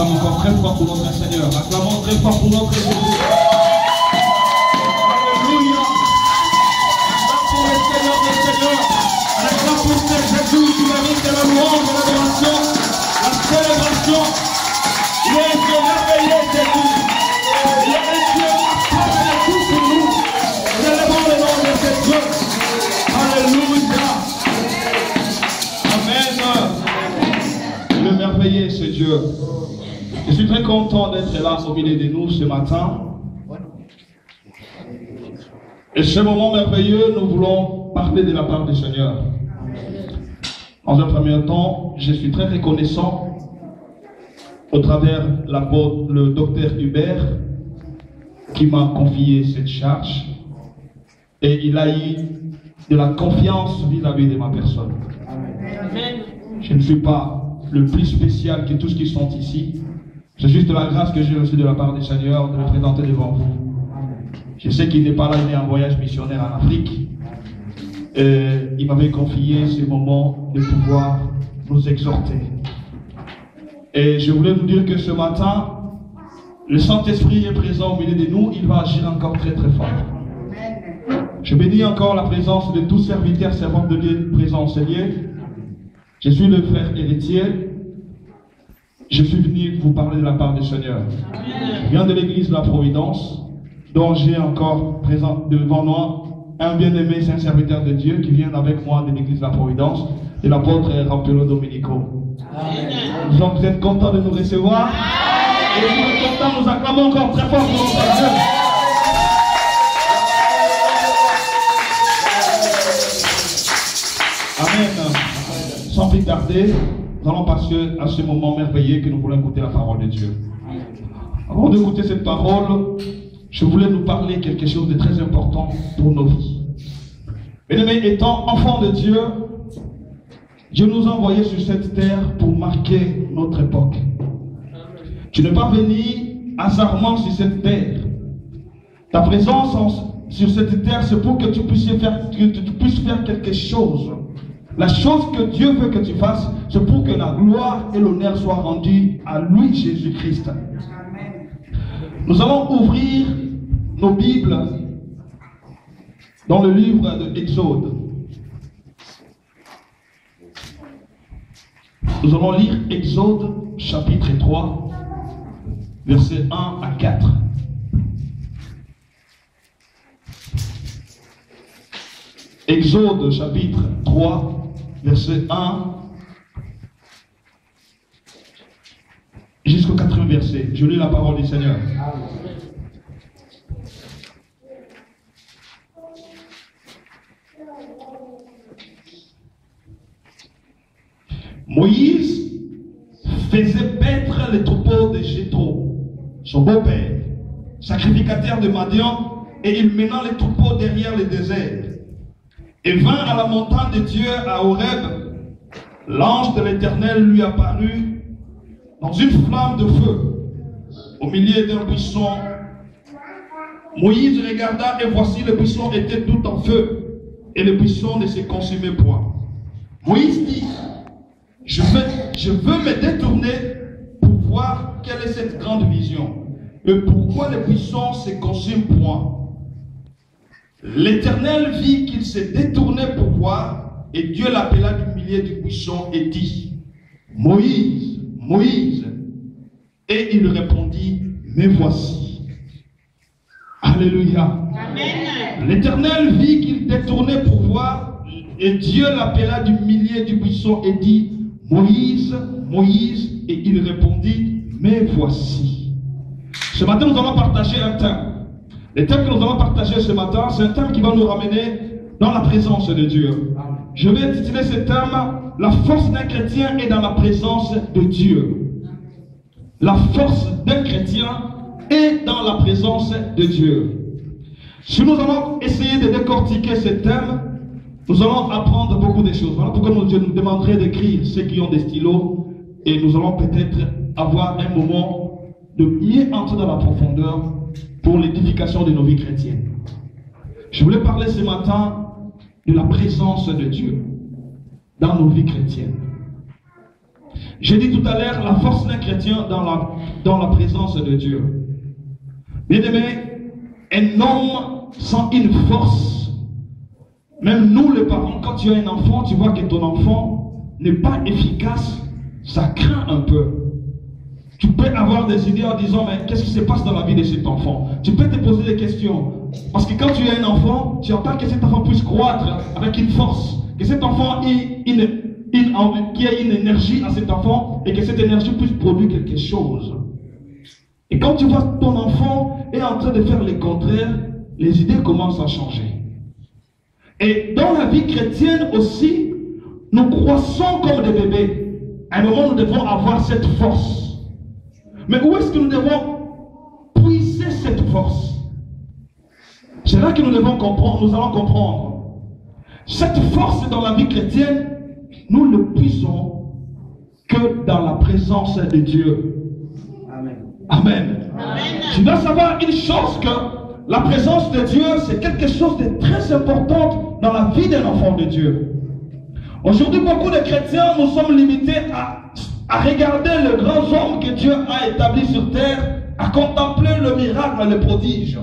acclame encore très fort pour notre Seigneur. Acclamons très fort pour notre Jésus. Alléluia. Acclame pour le Seigneur des Seigneurs. Acclame pour ce Jésus qui mérite la louange, l'adoration, la célébration. Il est un Dieu merveilleux, Jésus. Il est un Dieu capable de tout pour nous. Célébrons le nom de ce Dieu. Alléluia. Amen. Le merveilleux, ce Dieu. Je suis très content d'être là au milieu de nous ce matin. Et ce moment merveilleux, nous voulons parler de la part du Seigneur. Dans un premier temps, je suis très reconnaissant au travers le docteur Hubert qui m'a confié cette charge. Et il a eu de la confiance vis-à-vis de ma personne. Amen. Je ne suis pas le plus spécial que tous ceux qui sont ici. C'est juste la grâce que j'ai reçue de la part du Seigneur de me présenter devant vous. Je sais qu'il n'est pas là, il est en voyage missionnaire en Afrique. Et il m'avait confié ce moment de pouvoir nous exhorter. Et je voulais nous dire que ce matin, le Saint-Esprit est présent au milieu de nous, il va agir encore très très fort. Je bénis encore la présence de tous serviteurs, servantes de Dieu présents au Seigneur. Je suis le frère héritier. Je suis venu vous parler de la part du Seigneur. Je viens de l'église de la Providence, dont j'ai encore présent devant moi un bien-aimé, c'est un serviteur de Dieu qui vient avec moi de l'église de la Providence, et l'apôtre Rampello Domenico. Donc vous êtes contents de nous recevoir. Et si vous êtes contents, nous acclamons encore très fort pour notre Dieu. Amen. Sans plus tarder, nous allons passer à ce moment merveilleux que nous voulons écouter la parole de Dieu. Avant d'écouter cette parole, je voulais nous parler quelque chose de très important pour nos vies. Bien-aimés, étant enfants de Dieu, Dieu nous a envoyés sur cette terre pour marquer notre époque. Tu n'es pas venu hasardement sur cette terre. Ta présence sur cette terre, c'est pour que tu puisses faire quelque chose. La chose que Dieu veut que tu fasses, c'est pour que la gloire et l'honneur soient rendus à lui, Jésus-Christ. Nous allons ouvrir nos Bibles dans le livre de Exode. Nous allons lire Exode chapitre 3, versets 1 à 4. Exode chapitre 3, verset 1 jusqu'au 4e verset. Je lis la parole du Seigneur. Moïse faisait paître les troupeaux de Jéthro, son beau-père, sacrificateur de Madian, et il mena les troupeaux derrière le désert. Et vint à la montagne de Dieu à Horeb. L'ange de l'Éternel lui apparut dans une flamme de feu au milieu d'un buisson. Moïse regarda et voici le buisson était tout en feu et le buisson ne se consumait point. Moïse dit: je veux me détourner pour voir quelle est cette grande vision et pourquoi le buisson se consume point. L'Éternel vit qu'il s'est détourné pour voir, et Dieu l'appela du milieu du buisson et dit: Moïse, Moïse. Et il répondit: me voici. Alléluia. L'Éternel vit qu'il détournait pour voir, et Dieu l'appela du milieu du buisson et dit: Moïse, Moïse. Et il répondit: me voici. Ce matin, nous allons partager un thème. Le thème que nous allons partager ce matin, c'est un thème qui va nous ramener dans la présence de Dieu. Je vais intituler ce thème: la force d'un chrétien est dans la présence de Dieu. La force d'un chrétien est dans la présence de Dieu. Si nous allons essayer de décortiquer ce thème, nous allons apprendre beaucoup de choses. Voilà pourquoi Dieu nous demanderait d'écrire, ceux qui ont des stylos, et nous allons peut-être avoir un moment de mieux entrer dans la profondeur pour l'édification de nos vies chrétiennes. Je voulais parler ce matin de la présence de Dieu dans nos vies chrétiennes. J'ai dit tout à l'heure, la force d'un chrétien dans la présence de Dieu. Bien-aimé, un homme sans une force, même nous les parents, quand tu as un enfant, tu vois que ton enfant n'est pas efficace, ça craint un peu. Tu peux avoir des idées en disant, mais qu'est-ce qui se passe dans la vie de cet enfant? Tu peux te poser des questions. Parce que quand tu as un enfant, tu attends que cet enfant puisse croître avec une force. Que cet enfant ait qu'il y ait une énergie à cet enfant et que cette énergie puisse produire quelque chose. Et quand tu vois ton enfant est en train de faire le contraire, les idées commencent à changer. Et dans la vie chrétienne aussi, nous croissons comme des bébés. À un moment, nous devons avoir cette force. Mais où est-ce que nous devons puiser cette force? C'est là que nous devons comprendre, nous allons comprendre. Cette force dans la vie chrétienne, nous ne puisons que dans la présence de Dieu. Amen. Amen. Amen. Tu dois savoir une chose, que la présence de Dieu, c'est quelque chose de très important dans la vie d'un enfant de Dieu. Aujourd'hui, beaucoup de chrétiens, nous sommes limités à regarder le grand homme que Dieu a établi sur terre, à contempler le miracle, le prodige.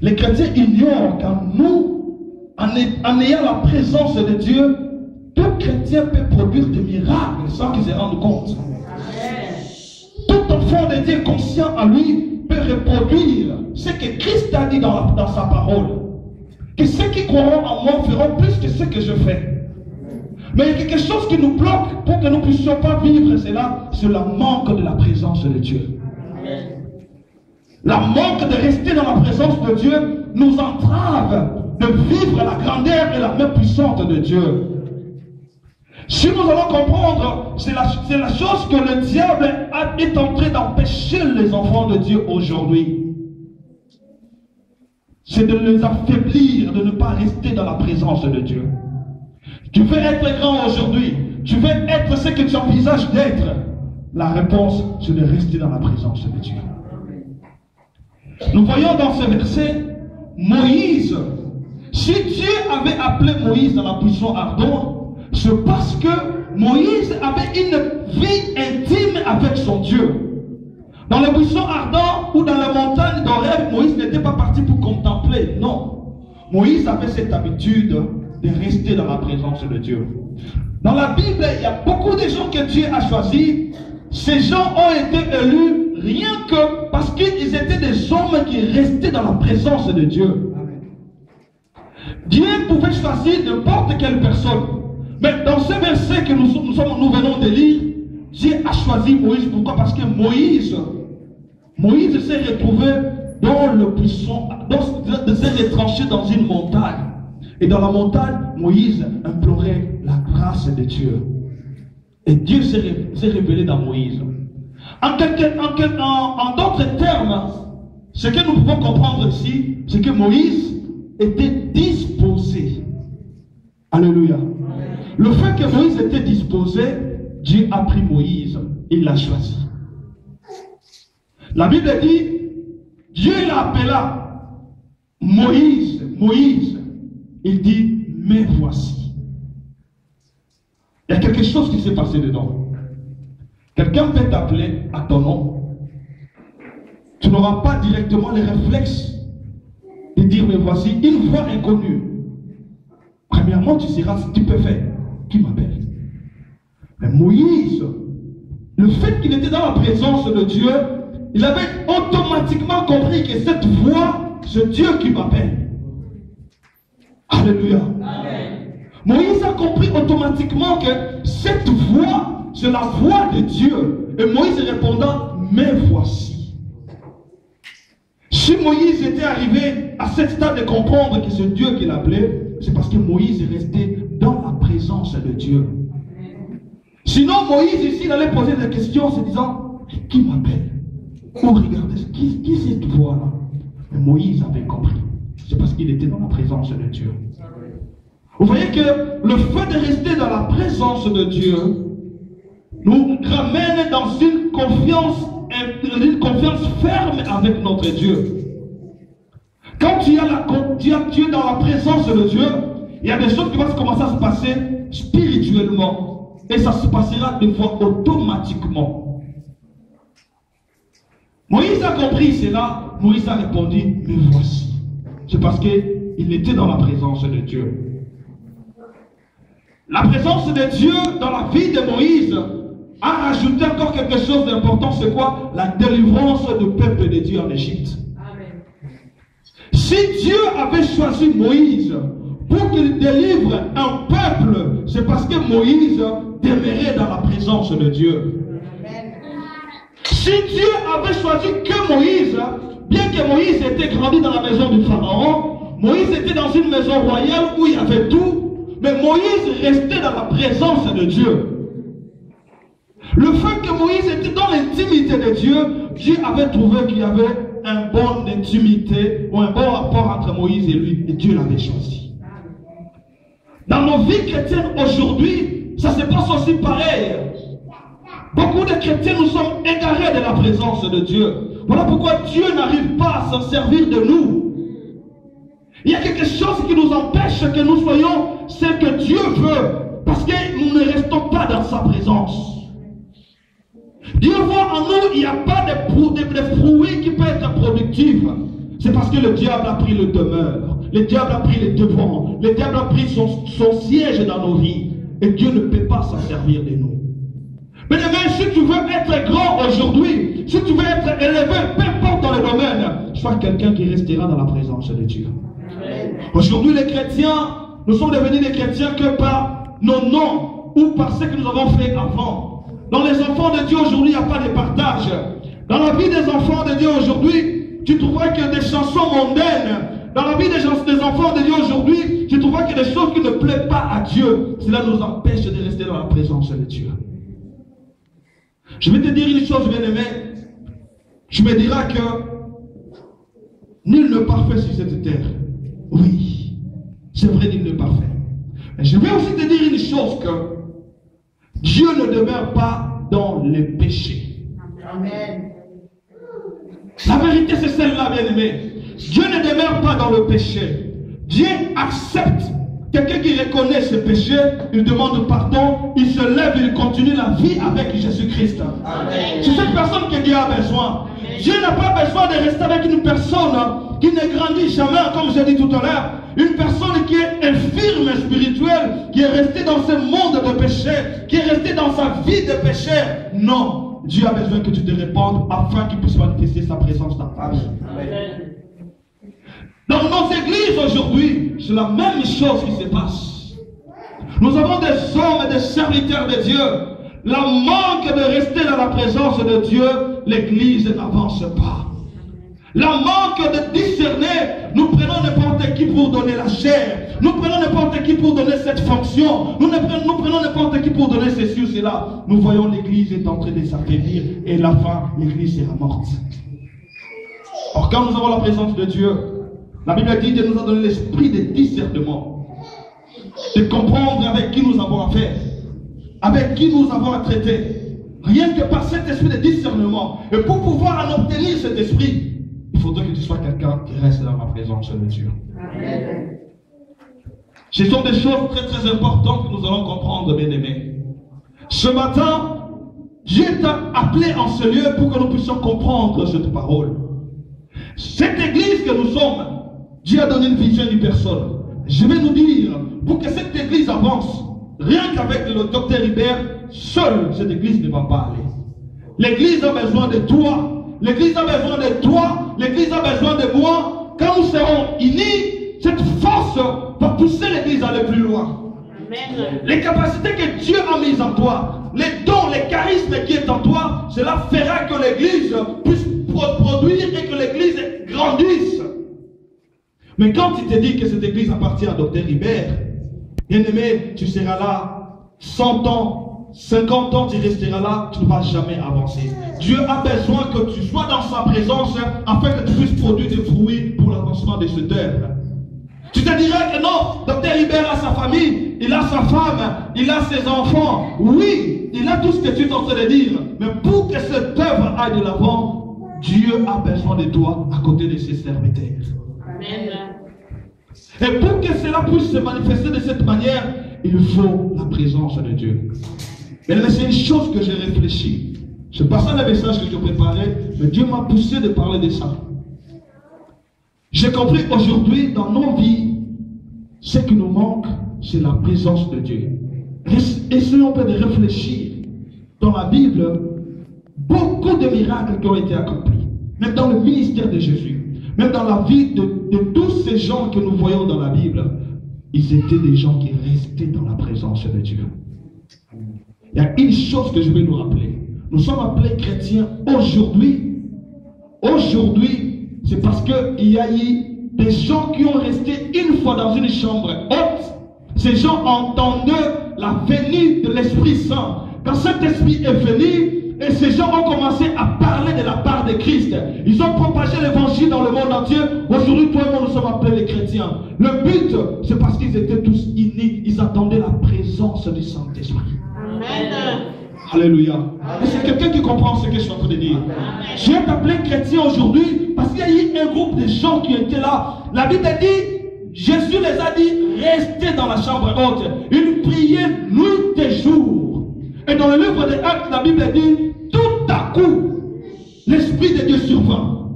Les chrétiens ignorent qu'en nous, en ayant la présence de Dieu, tout chrétien peut produire des miracles sans qu'ils se rendent compte. Tout enfant de Dieu conscient en lui peut reproduire ce que Christ a dit dans sa parole. Que ceux qui croiront en moi feront plus que ce que je fais. Mais il y a quelque chose qui nous bloque pour que nous ne puissions pas vivre cela, c'est le manque de la présence de Dieu. La manque de rester dans la présence de Dieu nous entrave de vivre la grandeur et la main puissante de Dieu. Si nous allons comprendre, c'est la chose que le diable est en train d'empêcher les enfants de Dieu aujourd'hui. C'est de les affaiblir, de ne pas rester dans la présence de Dieu. Tu veux être grand aujourd'hui, tu veux être ce que tu envisages d'être. La réponse, c'est de rester dans la présence de Dieu. Nous voyons dans ce verset, Moïse. Si Dieu avait appelé Moïse dans la buisson ardent, c'est parce que Moïse avait une vie intime avec son Dieu. Dans le buisson ardent ou dans la montagne d'Horeb, Moïse n'était pas parti pour contempler. Non. Moïse avait cette habitude de rester dans la présence de Dieu. Dans la Bible, il y a beaucoup de gens que Dieu a choisis. Ces gens ont été élus rien que parce qu'ils étaient des hommes qui restaient dans la présence de Dieu. Dieu pouvait choisir n'importe quelle personne. Mais dans ce verset que nous venons de lire, Dieu a choisi Moïse. Pourquoi? Parce que Moïse s'est retrouvé dans le buisson, s'est retranché dans une montagne. Et dans la montagne, Moïse implorait la grâce de Dieu. Et Dieu s'est révélé dans Moïse. En d'autres termes, ce que nous pouvons comprendre ici, c'est que Moïse était disposé. Alléluia. Amen. Le fait que Moïse était disposé, Dieu a pris Moïse et l'a choisi. La Bible dit, Dieu l'appela Moïse, Moïse. Il dit, mais voici. Il y a quelque chose qui s'est passé dedans. Quelqu'un peut t'appeler à ton nom. Tu n'auras pas directement les réflexes de dire, mais voici, une voix inconnue. Premièrement, tu seras stupéfait. Qui m'appelle? Mais Moïse, le fait qu'il était dans la présence de Dieu, il avait automatiquement compris que cette voix, c'est Dieu qui m'appelle. Alléluia. Amen. Moïse a compris automatiquement que cette voix, c'est la voix de Dieu. Et Moïse répondant, mais voici. Si Moïse était arrivé à ce stade de comprendre que c'est Dieu qui l'appelait, c'est parce que Moïse est resté dans la présence de Dieu. Sinon, Moïse ici, il allait poser des questions en se disant, qui m'appelle? Oh, regardez, qui est cette voix-là? Mais Moïse avait compris. C'est parce qu'il était dans la présence de Dieu. Vous voyez que le fait de rester dans la présence de Dieu nous ramène dans une confiance ferme avec notre Dieu. Quand tu es dans la présence de Dieu, il y a des choses qui vont commencer à se passer spirituellement. et ça se passera des fois automatiquement. Moïse a compris cela. Moïse a répondu, mais voici. C'est parce qu'il était dans la présence de Dieu. La présence de Dieu dans la vie de Moïse a rajouté encore quelque chose d'important. C'est quoi? La délivrance du peuple de Dieu en Égypte. Amen. Si Dieu avait choisi Moïse pour qu'il délivre un peuple, c'est parce que Moïse demeurait dans la présence de Dieu. Amen. Si Dieu avait choisi que Moïse, bien que Moïse était grandi dans la maison du Pharaon, Moïse était dans une maison royale où il y avait tout, mais Moïse restait dans la présence de Dieu. Le fait que Moïse était dans l'intimité de Dieu, Dieu avait trouvé qu'il y avait un bon intimité ou un bon rapport entre Moïse et lui, et Dieu l'avait choisi. Dans nos vies chrétiennes aujourd'hui, ça se passe aussi pareil. Beaucoup de chrétiens, nous sommes égarés de la présence de Dieu. Voilà pourquoi Dieu n'arrive pas à s'en servir de nous. Il y a quelque chose qui nous empêche que nous soyons ce que Dieu veut, parce que nous ne restons pas dans sa présence. Dieu voit en nous, il n'y a pas de fruits qui peuvent être productifs. C'est parce que le diable a pris le demeure. Le diable a pris les devants. Le diable a pris son siège dans nos vies. Et Dieu ne peut pas s'en servir de nous. Mais demain, si tu veux être grand aujourd'hui, si tu veux être élevé, peu importe dans le domaine, sois quelqu'un qui restera dans la présence de Dieu. Aujourd'hui, les chrétiens, nous sommes devenus des chrétiens que par nos noms ou par ce que nous avons fait avant. Dans les enfants de Dieu aujourd'hui, il n'y a pas de partage. Dans la vie des enfants de Dieu aujourd'hui, tu trouveras que des chansons mondaines. Dans la vie des enfants de Dieu aujourd'hui, tu trouveras que des choses qui ne plaisent pas à Dieu. Cela nous empêche de rester dans la présence de Dieu. Je vais te dire une chose, bien-aimé. Je me dirai que nul n'est parfait sur cette terre. Oui, c'est vrai, nul n'est parfait. Mais je vais aussi te dire une chose que Dieu ne demeure pas dans les péchés. Amen. La vérité, c'est celle-là, bien-aimé. Dieu ne demeure pas dans le péché. Dieu accepte quelqu'un qui reconnaît ses péchés, il demande pardon, il se lève, il continue la vie avec Jésus-Christ. C'est cette personne que Dieu a besoin. Amen. Dieu n'a pas besoin de rester avec une personne qui ne grandit jamais, comme j'ai dit tout à l'heure. Une personne qui est infirme spirituelle, qui est restée dans ce monde de péché, qui est restée dans sa vie de péché. Non, Dieu a besoin que tu te répandes afin qu'il puisse manifester sa présence dans ta vie. Dans nos églises aujourd'hui, c'est la même chose qui se passe. Nous avons des hommes et des serviteurs de Dieu. La manque de rester dans la présence de Dieu, l'église n'avance pas. La manque de discerner, nous prenons n'importe qui pour donner la chair. Nous prenons n'importe qui pour donner cette fonction. Nous prenons n'importe qui pour donner ceci ou cela. Nous voyons l'église est en train de s'affaiblir et la fin, l'église sera morte. Or, quand nous avons la présence de Dieu, la Bible dit de nous a donné l'esprit de discernement. De comprendre avec qui nous avons affaire. Avec qui nous avons à traiter. Rien que par cet esprit de discernement. Et pour pouvoir en obtenir cet esprit, il faudrait que tu sois quelqu'un qui reste dans la présence de Dieu. Amen. Ce sont des choses très très importantes que nous allons comprendre, bien-aimés. Ce matin, Dieu t'a appelé en ce lieu pour que nous puissions comprendre cette parole. Cette église que nous sommes, Dieu a donné une vision d'une personne. Je vais nous dire, pour que cette église avance, rien qu'avec le docteur Hubert, seul cette église ne va pas aller. L'église a besoin de toi. L'église a besoin de toi, l'église a besoin de moi. Quand nous serons unis, cette force va pousser l'église à aller plus loin. Amen. Les capacités que Dieu a mises en toi, les dons, les charismes qui sont en toi, cela fera que l'église puisse produire et que l'église grandisse. Mais quand tu te dis que cette église appartient à Dr Hubert, bien-aimé, tu seras là 100 ans. 50 ans, tu resteras là, tu ne vas jamais avancer. Dieu a besoin que tu sois dans sa présence afin que tu puisses produire des fruits pour l'avancement de cette œuvre. Tu te dirais que non, Dr Hubert a sa famille, il a sa femme, il a ses enfants. Oui, il a tout ce que tu es en train de dire. Mais pour que cette œuvre aille de l'avant, Dieu a besoin de toi à côté de ses serviteurs. Amen. Et pour que cela puisse se manifester de cette manière, il faut la présence de Dieu. Mais c'est une chose que j'ai réfléchi. Je passais le message que je préparais, mais Dieu m'a poussé de parler de ça. J'ai compris qu'aujourd'hui, dans nos vies, ce qui nous manque, c'est la présence de Dieu. Essayons de réfléchir. Dans la Bible, beaucoup de miracles qui ont été accomplis. Même dans le ministère de Jésus. Même dans la vie de tous ces gens que nous voyons dans la Bible. Ils étaient des gens qui restaient dans la présence de Dieu. Il y a une chose que je vais nous rappeler. Nous sommes appelés chrétiens aujourd'hui. Aujourd'hui, c'est parce qu'il y a eu des gens qui ont resté une fois dans une chambre haute. Ces gens entendaient la venue de l'Esprit Saint. Quand cet esprit est venu, et ces gens ont commencé à parler de la part de Christ. Ils ont propagé l'évangile dans le monde entier. Aujourd'hui, toi et moi, nous sommes appelés les chrétiens. Le but, c'est parce qu'ils étaient tous unis. Ils attendaient la présence du Saint-Esprit. Amen. Alléluia. Et c'est quelqu'un qui comprend ce que je suis en train de dire. Je vais t'appeler chrétien aujourd'hui parce qu'il y a eu un groupe de gens qui étaient là. La Bible dit, Jésus les a dit, restez dans la chambre haute. Ils priaient nuit et jour. Et dans le livre des Actes, la Bible dit, tout à coup, l'Esprit de Dieu survint.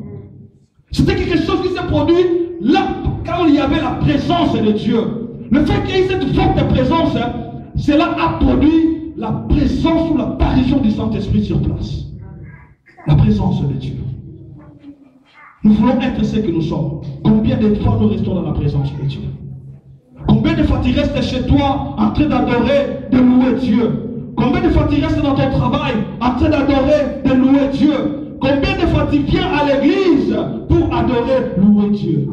C'était quelque chose qui s'est produit là, quand il y avait la présence de Dieu. Le fait qu'il y ait cette forte présence, cela a produit la présence ou l'apparition du Saint-Esprit sur place. La présence de Dieu. Nous voulons être ce que nous sommes. Combien de fois nous restons dans la présence de Dieu? Combien de fois tu restes chez toi en train d'adorer, de louer Dieu? Combien de fois tu restes dans ton travail en train d'adorer, de louer Dieu? Combien de fois tu viens à l'église pour adorer, louer Dieu?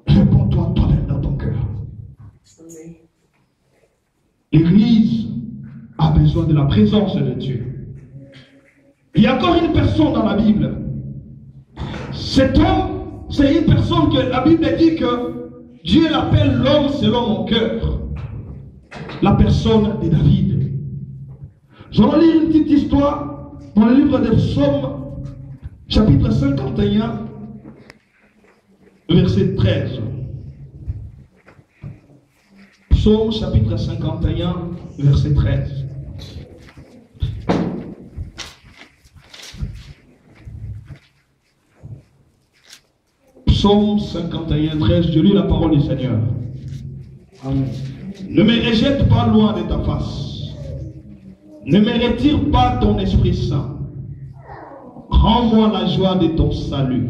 Réponds-toi toi-même dans ton cœur. L'église a besoin de la présence de Dieu. Il y a encore une personne dans la Bible. Cet homme, c'est une personne que la Bible dit que Dieu l'appelle l'homme selon mon cœur. La personne de David. Je vais lire une petite histoire dans le livre des Psaumes, chapitre 51, verset 13. Psaume, chapitre 51, verset 13. Psaume 51, 13. Je lis la parole du Seigneur. Amen. Ne me rejette pas loin de ta face. Ne me retire pas ton Esprit Saint. Rends-moi la joie de ton salut.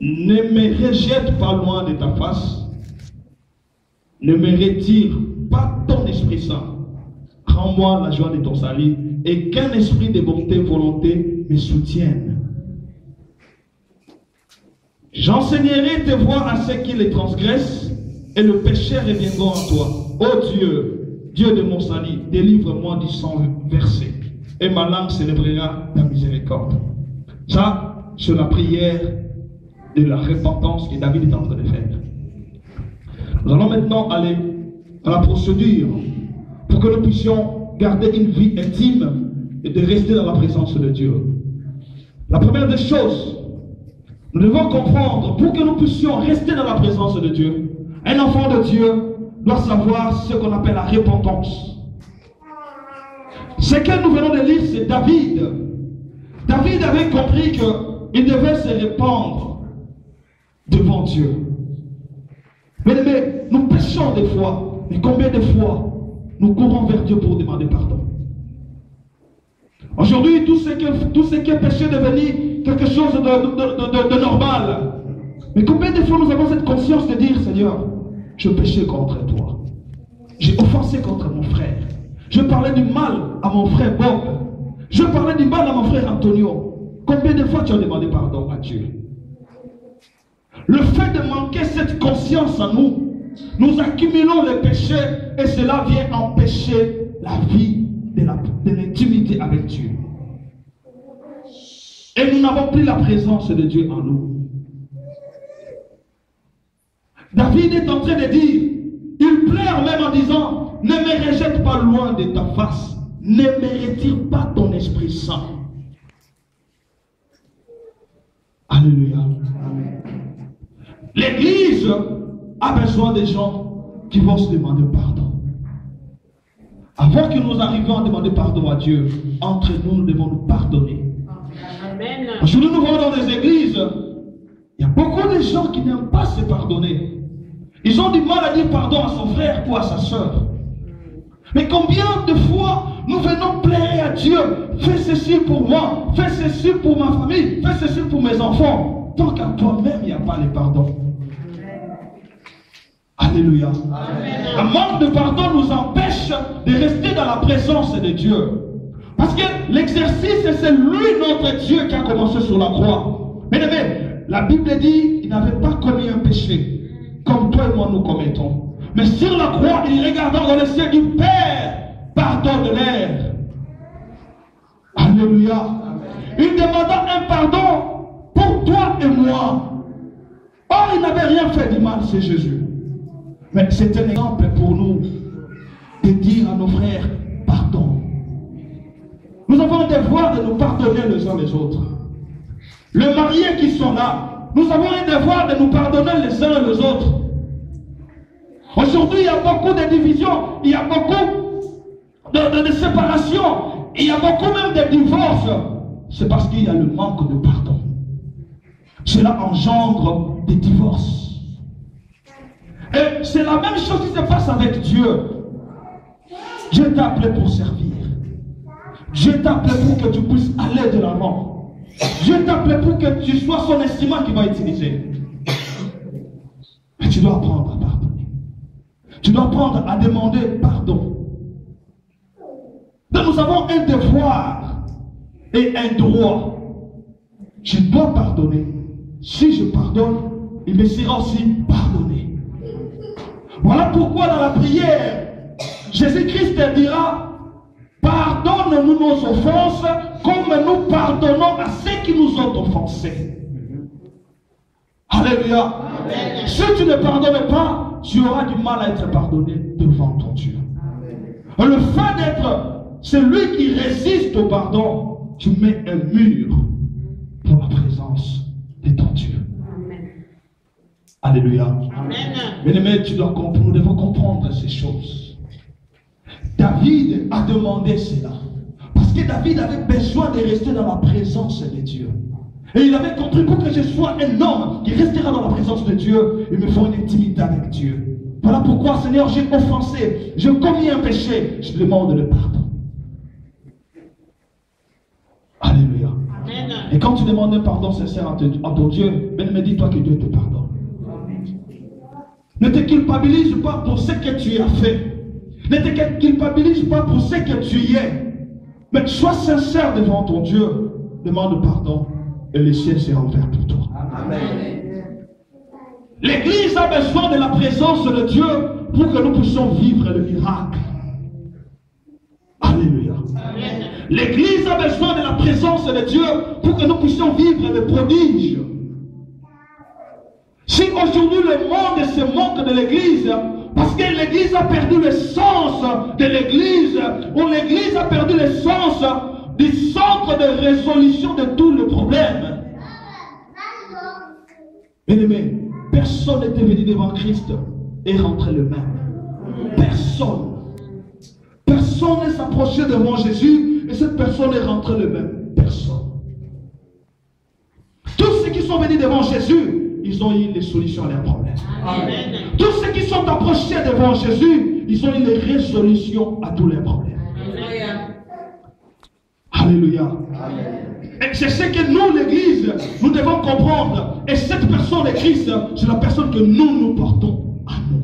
Ne me rejette pas loin de ta face. Ne me retire pas ton Esprit Saint. Rends-moi la joie de ton salut. Et qu'un esprit de bonté, volonté me soutienne. J'enseignerai tes voies à ceux qui les transgressent, et le péché reviendra en toi. Ô Dieu, Dieu de mon salut, délivre-moi du sang versé, et ma langue célébrera ta miséricorde. Ça, c'est la prière de la repentance que David est en train de faire. Nous allons maintenant aller à la procédure pour que nous puissions garder une vie intime et de rester dans la présence de Dieu. La première des choses, nous devons comprendre, pour que nous puissions rester dans la présence de Dieu, un enfant de Dieu doit savoir ce qu'on appelle la repentance. Ce que nous venons de lire, c'est David. David avait compris qu'il devait se répandre devant Dieu. Mais nous péchons des fois. Et combien de fois nous courons vers Dieu pour demander pardon? Aujourd'hui, tout ce qui est péché est devenu quelque chose de normal. Mais combien de fois nous avons cette conscience de dire, Seigneur, je péchais contre toi. J'ai offensé contre mon frère. Je parlais du mal à mon frère Bob. Je parlais du mal à mon frère Antonio. Combien de fois tu as demandé pardon à Dieu? Le fait de manquer cette conscience en nous, nous accumulons les péchés et cela vient empêcher la vie de l'intimité avec Dieu. Et nous n'avons plus la présence de Dieu en nous. David est en train de dire, il pleure même en disant, ne me rejette pas loin de ta face, ne me retire pas ton Esprit Saint. Alléluia. L'église a besoin des gens qui vont se demander pardon. Avant que nous arrivions à demander pardon à Dieu, entre nous, nous devons nous pardonner. Amen. Aujourd'hui, nous voyons dans des églises, il y a beaucoup de gens qui n'aiment pas se pardonner. Ils ont du mal à dire pardon à son frère ou à sa soeur. Mais combien de fois nous venons plaider à Dieu, fais ceci pour moi, fais ceci pour ma famille, fais ceci pour mes enfants, tant qu'à toi-même il n'y a pas le pardon. Alléluia. Amen. Un manque de pardon nous empêche de rester dans la présence de Dieu. Parce que l'exercice, c'est lui, notre Dieu, qui a commencé sur la croix. Mais la Bible dit, il n'avait pas commis un péché, comme toi et moi nous commettons. Mais sur la croix, il regardant dans le ciel du Père, pardonne-les. Alléluia. Il demanda un pardon pour toi et moi. Or, il n'avait rien fait de mal, c'est Jésus. Mais c'est un exemple pour nous de dire à nos frères, pardon. Nous avons le devoir de nous pardonner les uns les autres. Les mariés qui sont là, nous avons un devoir de nous pardonner les uns les autres. Aujourd'hui, il y a beaucoup de divisions, il y a beaucoup de séparations, il y a beaucoup même de divorces. C'est parce qu'il y a le manque de pardon. Cela engendre des divorces. Et c'est la même chose qui se passe avec Dieu. Dieu t'a appelé pour servir. Dieu t'a appelé pour que tu puisses aller de l'avant. Dieu t'a appelé pour que tu sois son instrument qu'il va utiliser. Mais tu dois apprendre à pardonner. Tu dois apprendre à demander pardon. Donc nous avons un devoir et un droit. Je dois pardonner. Si je pardonne, il me sera aussi pardonné. Voilà pourquoi dans la prière, Jésus-Christ dira, pardonne-nous nos offenses comme nous pardonnons à ceux qui nous ont offensés. Alléluia. Amen. Si tu ne pardonnes pas, tu auras du mal à être pardonné devant ton Dieu. Amen. Le fait d'être celui qui résiste au pardon, tu mets un mur pour la présence de ton Dieu. Alléluia. Amen. Bien-aimé, nous devons comprendre ces choses. David a demandé cela. Parce que David avait besoin de rester dans la présence de Dieu. Et il avait compris, pour que je sois un homme qui restera dans la présence de Dieu, il me faut une intimité avec Dieu. Voilà pourquoi, Seigneur, j'ai offensé, j'ai commis un péché, je demande le pardon. Alléluia. Amen. Et quand tu demandes un pardon sincère à ton Dieu, bien-aimé, dis-toi que Dieu te pardonne. Ne te culpabilise pas pour ce que tu as fait. Ne te culpabilise pas pour ce que tu es. Mais sois sincère devant ton Dieu. Demande pardon et le ciel sera ouvert pour toi. Amen. L'église a besoin de la présence de Dieu pour que nous puissions vivre le miracle. Alléluia. Amen. L'église a besoin de la présence de Dieu pour que nous puissions vivre le prodige. Si aujourd'hui le monde se moque de l'église, parce que l'église a perdu le sens de l'église, ou l'église a perdu le sens du centre de résolution de tous les problèmes. Bien-aimé, personne n'était venu devant Christ et rentré le même. Personne. Personne n'est s'approché devant Jésus et cette personne est rentrée le même. Personne. Tous ceux qui sont venus devant Jésus, ils ont eu les solutions à leurs problèmes. Amen. Tous ceux qui sont approchés devant Jésus, ils ont eu les résolutions à tous leurs problèmes. Amen. Alléluia. Amen. Et c'est ce que nous, l'église, nous devons comprendre. Et cette personne de Christ, c'est la personne que nous portons à nous.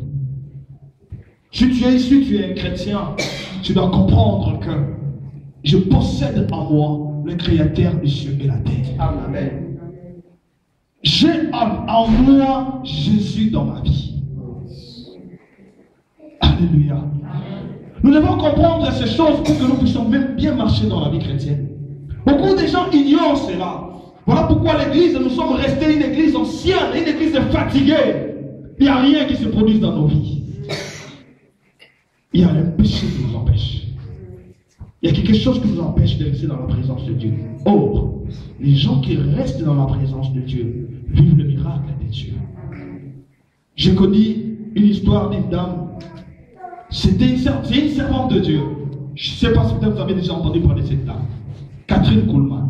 Si tu es ici, tu es un chrétien, tu dois comprendre que je possède en moi le Créateur des cieux et la terre. Amen. J'ai en moi Jésus dans ma vie. Alléluia. Nous devons comprendre ces choses pour que nous puissions même bien marcher dans la vie chrétienne. Beaucoup de gens ignorent cela. Voilà pourquoi l'église, nous sommes restés une église ancienne, une église fatiguée. Il n'y a rien qui se produise dans nos vies. Il y a un péché qui nous empêche. Il y a quelque chose qui nous empêche de rester dans la présence de Dieu. Or, les gens qui restent dans la présence de Dieu vivent le miracle de Dieu. J'ai connu une histoire d'une dame. C'était une servante de Dieu. Je ne sais pas si vous avez déjà entendu parler de cette dame. Catherine Kuhlman.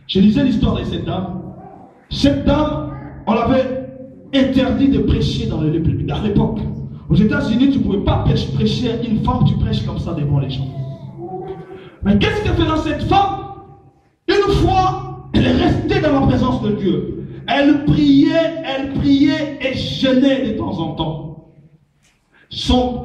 Je lisais l'histoire de cette dame. Cette dame, on l'avait interdit de prêcher dans le lieu public. À l'époque, aux États-Unis, tu ne pouvais pas prêcher à une femme, tu prêches comme ça devant les gens. Mais qu'est-ce que faisait cette femme? Une fois, elle est restée dans la présence de Dieu. Elle priait et jeûnait de temps en temps.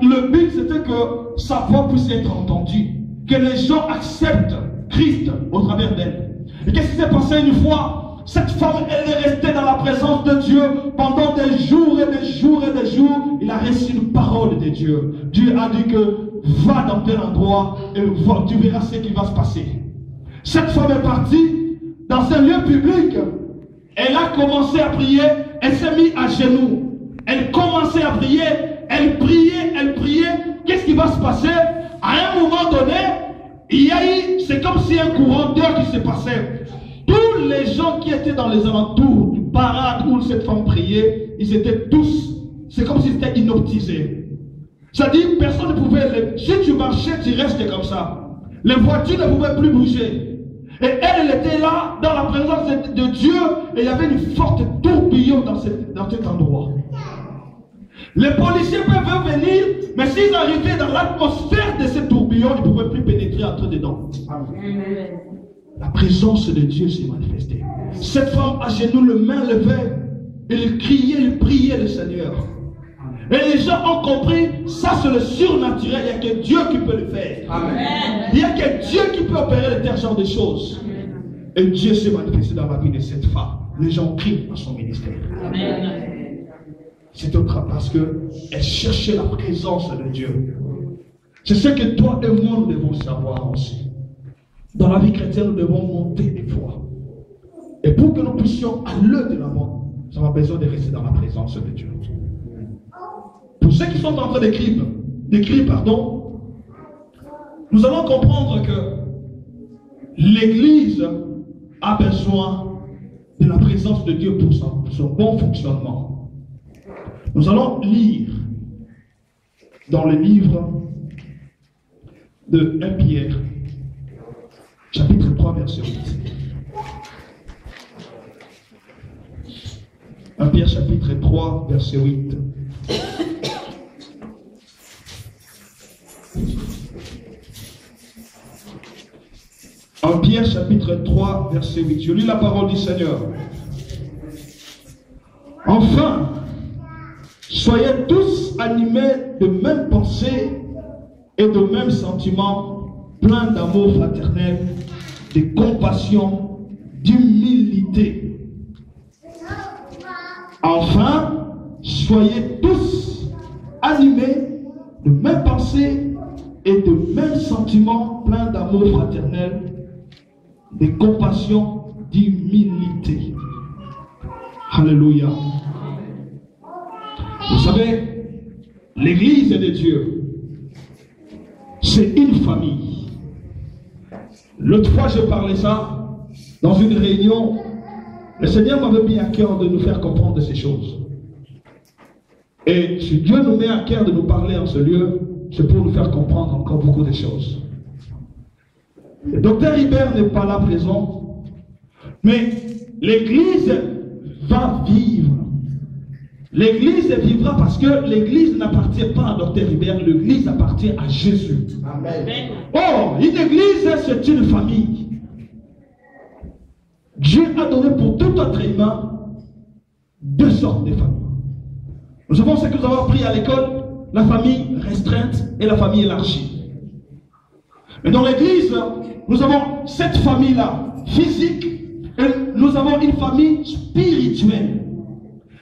Le but, c'était que sa voix puisse être entendue. Que les gens acceptent Christ au travers d'elle. Et qu'est-ce qui s'est passé une fois? Cette femme, elle est restée dans la présence de Dieu pendant des jours et des jours et des jours. Il a reçu une parole de Dieu. Dieu a dit que va dans tel endroit et tu verras ce qui va se passer. Cette femme est partie dans un lieu public. Elle a commencé à prier. Elle s'est mise à genoux. Elle commençait à prier. Elle priait. Qu'est-ce qui va se passer? À un moment donné, il y a eu, c'est comme si un courant d'air qui se passait. Tous les gens qui étaient dans les alentours du parade où cette femme priait, ils étaient tous, c'est comme s'ils étaient inoptisés. C'est-à-dire, personne ne pouvait, si tu marchais, tu restais comme ça. Les voitures ne pouvaient plus bouger. Et elle était là, dans la présence de Dieu, et il y avait une forte tourbillon dans cet endroit. Les policiers peuvent venir, mais s'ils arrivaient dans l'atmosphère de ce tourbillon, ils ne pouvaient plus pénétrer entre dedans. Amen. La présence de Dieu s'est manifestée. Cette femme à genoux, le main levée, elle criait, elle priait le Seigneur. Et les gens ont compris, ça c'est le surnaturel, il n'y a que Dieu qui peut le faire. Amen. Il n'y a que Dieu qui peut opérer de genre de choses. Et Dieu s'est manifesté dans la vie de cette femme. Les gens crient dans son ministère. C'est autre parce qu'elle cherchait la présence de Dieu. C'est ce que toi et moi nous devons savoir aussi. Dans la vie chrétienne, nous devons monter des fois. Et pour que nous puissions aller de l'avant, nous avons besoin de rester dans la présence de Dieu. Pour ceux qui sont en train d'écrire, nous allons comprendre que l'Église a besoin de la présence de Dieu pour son bon fonctionnement. Nous allons lire dans le livre de 1 Pierre, chapitre 3, verset 8. 1 Pierre, chapitre 3, verset 8. En Pierre chapitre 3 verset 8, je lis la parole du Seigneur. Enfin, soyez tous animés de même pensée et de même sentiment, pleins d'amour fraternel, de compassion, d'humilité. Enfin, soyez tous animés de même pensée et de même sentiment, pleins d'amour fraternel, de compassion, d'humilité. Alléluia. Vous savez, l'Église de Dieu, c'est une famille. L'autre fois, je parlais ça dans une réunion. Le Seigneur m'avait mis à cœur de nous faire comprendre ces choses. Et si Dieu nous met à cœur de nous parler en ce lieu, c'est pour nous faire comprendre encore beaucoup de choses. Le docteur Hibert n'est pas là présent, mais l'Église va vivre. L'Église vivra parce que l'Église n'appartient pas à docteur Hibert, l'Église appartient à Jésus. Amen. Oh, une Église, c'est une famille. Dieu a donné pour tout être humain deux sortes de familles. Nous avons ce que nous avons appris à l'école, la famille restreinte et la famille élargie. Mais dans l'Église, nous avons cette famille-là, physique, et nous avons une famille spirituelle.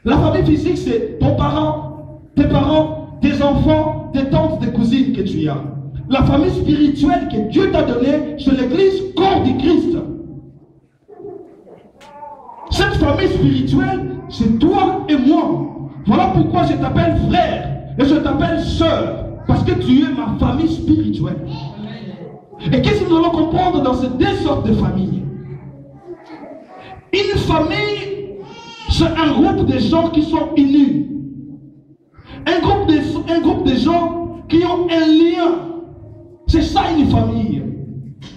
La famille physique, c'est ton parent, tes enfants, tes tantes, tes cousines que tu as. La famille spirituelle que Dieu t'a donnée, c'est l'Église, corps du Christ. Cette famille spirituelle, c'est toi et moi. Voilà pourquoi je t'appelle frère et je t'appelle sœur, parce que tu es ma famille spirituelle. Et qu'est-ce que nous allons comprendre dans ces deux sortes de familles? Une famille, c'est un groupe de gens qui sont unis. un groupe de gens qui ont un lien. C'est ça une famille.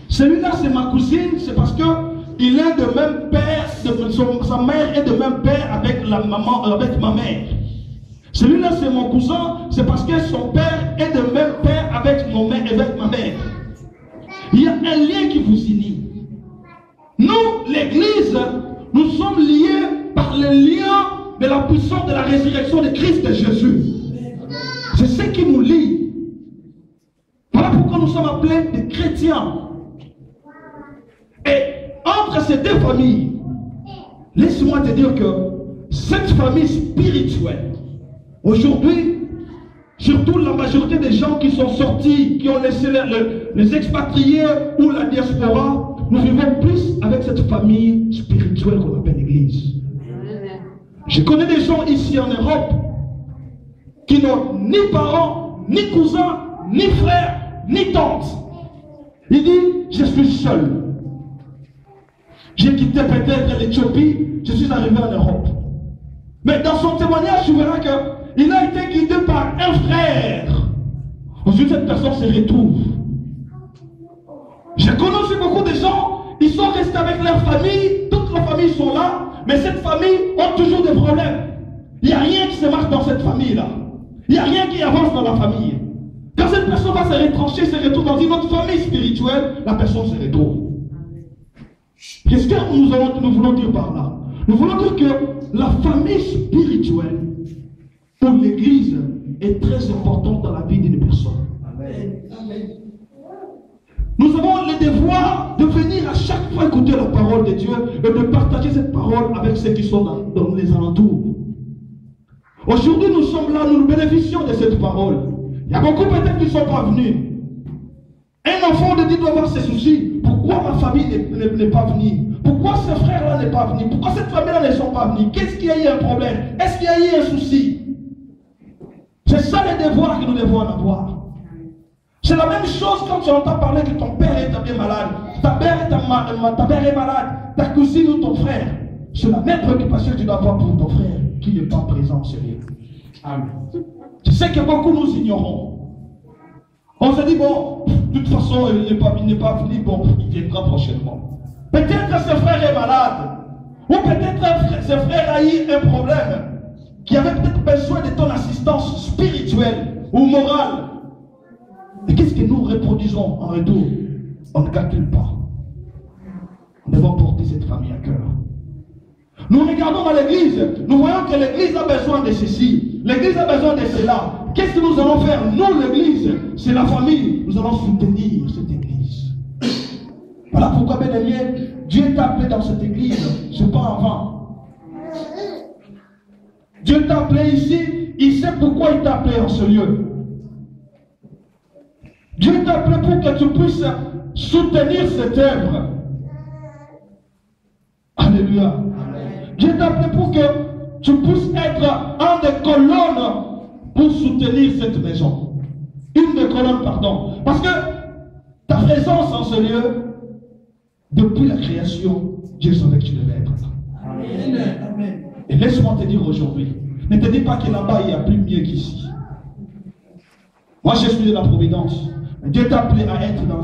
Celui-là, c'est ma cousine, c'est parce qu'il est de même père, sa mère est de même père avec ma mère. Celui-là, c'est mon cousin, c'est parce que son père est de même père avec ma mère. Il y a un lien qui vous unit. Nous, l'Église, nous sommes liés par le lien de la puissance de la résurrection de Christ de Jésus. C'est ce qui nous lie. Voilà pourquoi nous sommes appelés des chrétiens. Et entre ces deux familles, laisse-moi te dire que cette famille spirituelle, aujourd'hui, surtout la majorité des gens qui sont sortis, qui ont laissé les expatriés ou la diaspora, nous vivons plus avec cette famille spirituelle qu'on appelle l'Église. Je connais des gens ici en Europe qui n'ont ni parents, ni cousins, ni frères, ni tantes. Il dit, je suis seul. J'ai quitté peut-être l'Éthiopie, je suis arrivé en Europe. Mais dans son témoignage, tu verras qu'il a été guidé par un frère. Ensuite, cette personne se retrouve. Je connais aussi beaucoup de gens, ils sont restés avec leur famille, toutes leurs familles sont là, mais cette famille a toujours des problèmes. Il n'y a rien qui se marche dans cette famille-là. Il n'y a rien qui avance dans la famille. Quand cette personne va se retrancher, se retrouve dans une autre famille spirituelle, la personne se retrouve. Qu'est-ce que nous voulons dire par là? Nous voulons dire que la famille spirituelle pour l'Église est très importante dans la vie d'une personne. Amen. Nous avons le devoir de venir à chaque fois écouter la parole de Dieu et de partager cette parole avec ceux qui sont dans les alentours. Aujourd'hui, nous sommes là, nous bénéficions de cette parole. Il y a beaucoup peut-être qui ne sont pas venus. Un enfant de Dieu doit avoir ses soucis. Pourquoi ma famille n'est pas venue? Pourquoi ce frère-là n'est pas venu? Pourquoi cette famille-là ne sont pas venus? Qu'est-ce qu'il y a eu un problème? Est-ce qu'il y a eu un souci? C'est ça le devoir que nous devons en avoir. C'est la même chose quand tu entends parler que ton père est bien malade, ta mère est malade, ta cousine ou ton frère. C'est la même préoccupation que tu dois avoir pour ton frère qui n'est pas présent chez lui. Amen. Je sais que beaucoup nous ignorons. On se dit, bon, de toute façon, il n'est pas venu, bon, il viendra prochainement. Peut-être que ce frère est malade. Ou peut-être que ce frère a eu un problème qui avait peut-être besoin de ton assistance spirituelle ou morale. Et qu'est-ce que nous reproduisons en retour? On ne calcule pas. Nous devons porter cette famille à cœur. Nous regardons dans l'église, nous voyons que l'église a besoin de ceci, l'église a besoin de cela. Qu'est-ce que nous allons faire? Nous, l'église, c'est la famille. Nous allons soutenir cette église. Voilà pourquoi, bien aimé, Dieu t'a appelé dans cette église. Ce n'est pas en vain. Dieu t'a appelé ici, il sait pourquoi il t'a appelé en ce lieu. Dieu t'a appelé pour que tu puisses soutenir cette œuvre. Alléluia. Amen. Dieu t'a appelé pour que tu puisses être un des colonnes pour soutenir cette maison. Une des colonnes, pardon. Parce que ta présence en ce lieu, depuis la création, Dieu savait que tu devais être là. Amen. Et laisse-moi te dire aujourd'hui, ne te dis pas que là-bas il y a plus mieux qu'ici. Moi je suis de la providence. Dieu t'a appelé à être dans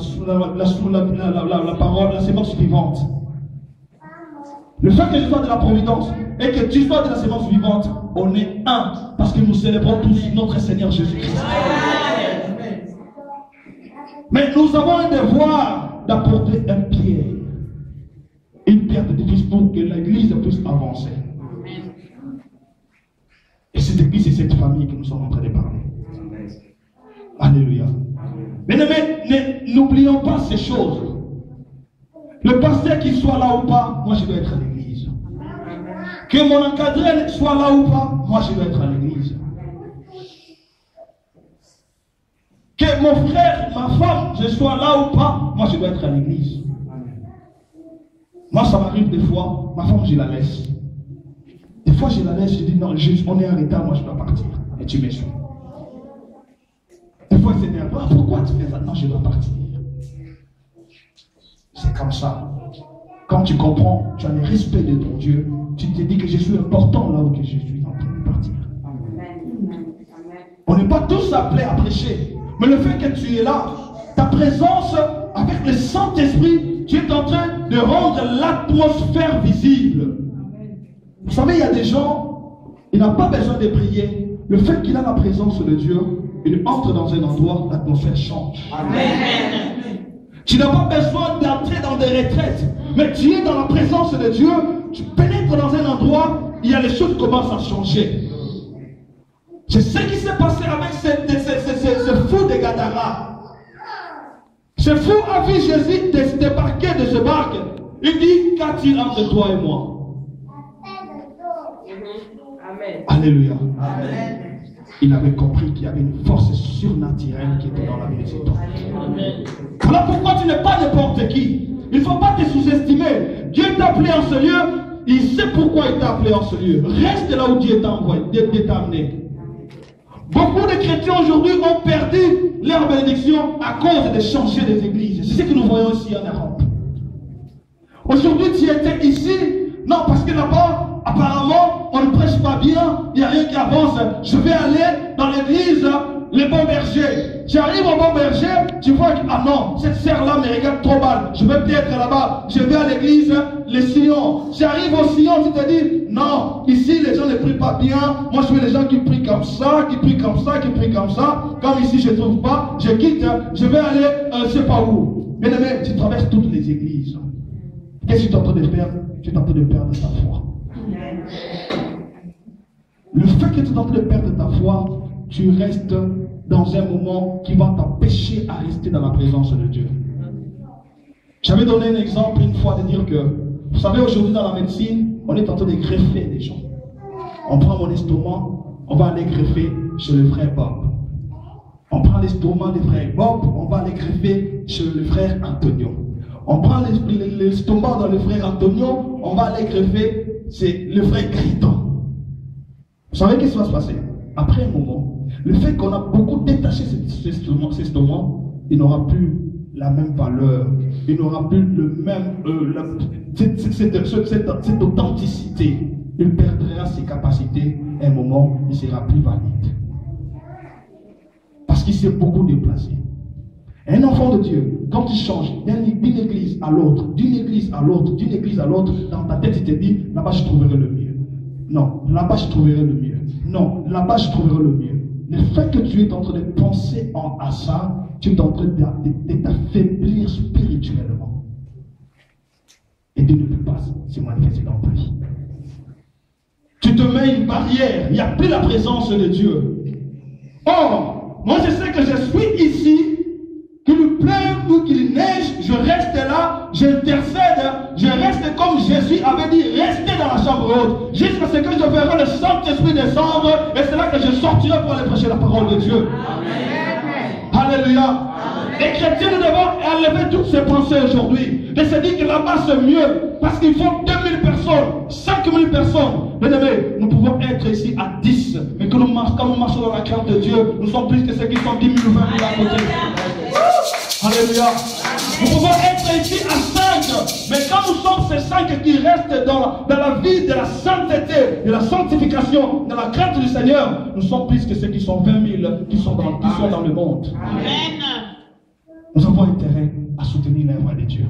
la parole, la sémence vivante. Le fait que je sois de la providence et que tu sois de la sémence vivante, on est un, parce que nous célébrons tous notre Seigneur Jésus-Christ. Mais nous avons un devoir d'apporter un pied, une pierre d'édifice pour que l'église puisse avancer. Et cette église et cette famille que nous sommes en train de parler. Alléluia. Mais n'oublions pas ces choses. Le pasteur qu'il soit là ou pas, moi je dois être à l'église. Que mon encadré soit là ou pas, moi je dois être à l'église. Que mon frère, ma femme, je sois là ou pas, moi je dois être à l'église. Moi ça m'arrive des fois, ma femme je la laisse. Des fois je la laisse, je dis non, on est en retard, moi je dois partir. Et tu me suis. Des fois elle s'énerve, ah, pourquoi tu fais ça? Non, je dois partir. C'est comme ça. Quand tu comprends, tu as le respect de ton Dieu, tu te dis que je suis important là où que je suis en train de partir. Amen. On n'est pas tous appelés à prêcher. Mais le fait que tu es là, ta présence avec le Saint-Esprit, tu es en train de rendre l'atmosphère visible. Vous savez, il y a des gens, ils n'ont pas besoin de prier. Le fait qu'il a la présence de Dieu, il entre dans un endroit, l'atmosphère change. Amen. Tu n'as pas besoin d'entrer dans des retraites, mais tu es dans la présence de Dieu, tu pénètres dans un endroit, il y a les choses qui commencent à changer. C'est ce qui s'est passé avec ce fou de Gadara. Ce fou a vu Jésus débarquer de ce barque. Il dit, qu'a-t-il entre toi et moi? Amen. Alléluia. Amen. Il avait compris qu'il y avait une force surnaturelle qui était dans la vie de cet homme. Voilà pourquoi tu n'es pas n'importe qui. Il ne faut pas te sous-estimer. Dieu t'a appelé en ce lieu. Il sait pourquoi il t'a appelé en ce lieu. Reste là où Dieu t'a envoyé, Dieu t'a amené. Beaucoup de chrétiens aujourd'hui ont perdu leur bénédiction à cause de changer des églises. C'est ce que nous voyons ici en Europe. Aujourd'hui, tu étais ici. Non, parce que là-bas, apparemment, on ne prêche pas bien, il n'y a rien qui avance. Je vais aller dans l'église, les bons bergers. Tu arrives au bon berger, tu vois que, ah non, cette sœur-là me regarde trop mal. Je vais peut-être là-bas, je vais à l'église, les sillons. Tu arrives au sillon, tu te dis, non, ici les gens ne prient pas bien. Moi je veux les gens qui prient comme ça, qui prient comme ça, qui prient comme ça. Comme ici je ne trouve pas, je quitte, je vais aller, je ne sais pas où. Bien aimé, tu traverses toutes les églises. Qu'est-ce que tu es en train de faire? Tu es en train de perdre ta foi. Le fait que tu es en train de perdre ta foi, tu restes dans un moment qui va t'empêcher à rester dans la présence de Dieu. J'avais donné un exemple une fois de dire que, vous savez, aujourd'hui dans la médecine, on est en train de greffer des gens. On prend mon estomac, on va aller greffer chez le frère Bob. On prend l'estomac du frère Bob, on va aller greffer chez le frère Antonio. On prend l'estomac dans le frère Antonio, on va aller greffer, c'est le frère Griton. Vous savez qu'est-ce qui va se passer? Après un moment, le fait qu'on a beaucoup détaché cet estomac, il n'aura plus la même valeur, il n'aura plus le même, cette authenticité. Il perdra ses capacités, à un moment, il ne sera plus valide. Parce qu'il s'est beaucoup déplacé. Un enfant de Dieu, quand tu changes d'une église à l'autre, d'une église à l'autre, d'une église à l'autre, dans ta tête, tu te dis, là-bas je trouverai le mieux. Non, là-bas je trouverai le mieux. Non, là-bas je trouverai le mieux. Le fait que tu es en train de penser à ça, tu es en train de t'affaiblir spirituellement. Et Dieu ne peut pas se manifester dans ta vie. Tu te mets une barrière, il n'y a plus la présence de Dieu. Or, moi je sais que je suis ici, qu'il pleuve ou qu'il neige, je reste là, j'intercède, je reste comme Jésus avait dit, restez dans la chambre haute, jusqu'à ce que je verrai le Saint-Esprit descendre, et c'est là que je sortirai pour aller prêcher la parole de Dieu. Amen. Alléluia. Les chrétiens, nous devons enlever toutes ces pensées aujourd'hui, de se dire que là-bas c'est mieux, parce qu'il faut 2000 personnes, 5000 personnes. Bien aimés, nous pouvons être ici à 10, mais quand nous marchons dans la crainte de Dieu, nous sommes plus que ceux qui sont 10 000 ou 20 000 à côté. Alléluia. Nous pouvons être ici à 5, mais quand nous sommes ces 5 qui restent dans la vie de la sainteté, de la sanctification, de la crainte du Seigneur, nous sommes plus que ceux qui sont 20 000 qui sont dans le monde. Amen. Nous avons intérêt à soutenir l'œuvre de Dieu.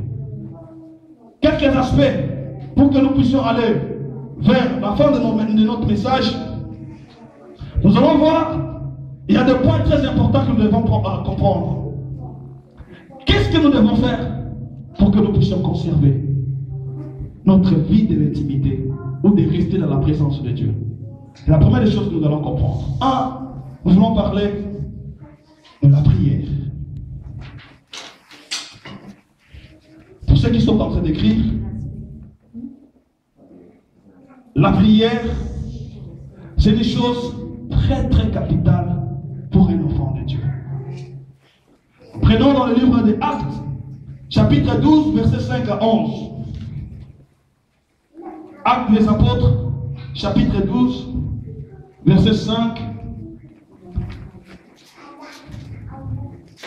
Quelques aspects pour que nous puissions aller vers la fin de notre message. Nous allons voir, il y a des points très importants que nous devons comprendre. Qu'est-ce que nous devons faire pour que nous puissions conserver notre vie de l'intimité ou de rester dans la présence de Dieu? La première des choses que nous allons comprendre. Nous allons parler de la prière. Pour ceux qui sont en train d'écrire, la prière, c'est une chose très très capitale pour un enfant de Dieu. Prenons dans le livre des Actes, chapitre 12, versets 5 à 11. Actes des Apôtres, chapitre 12, verset 5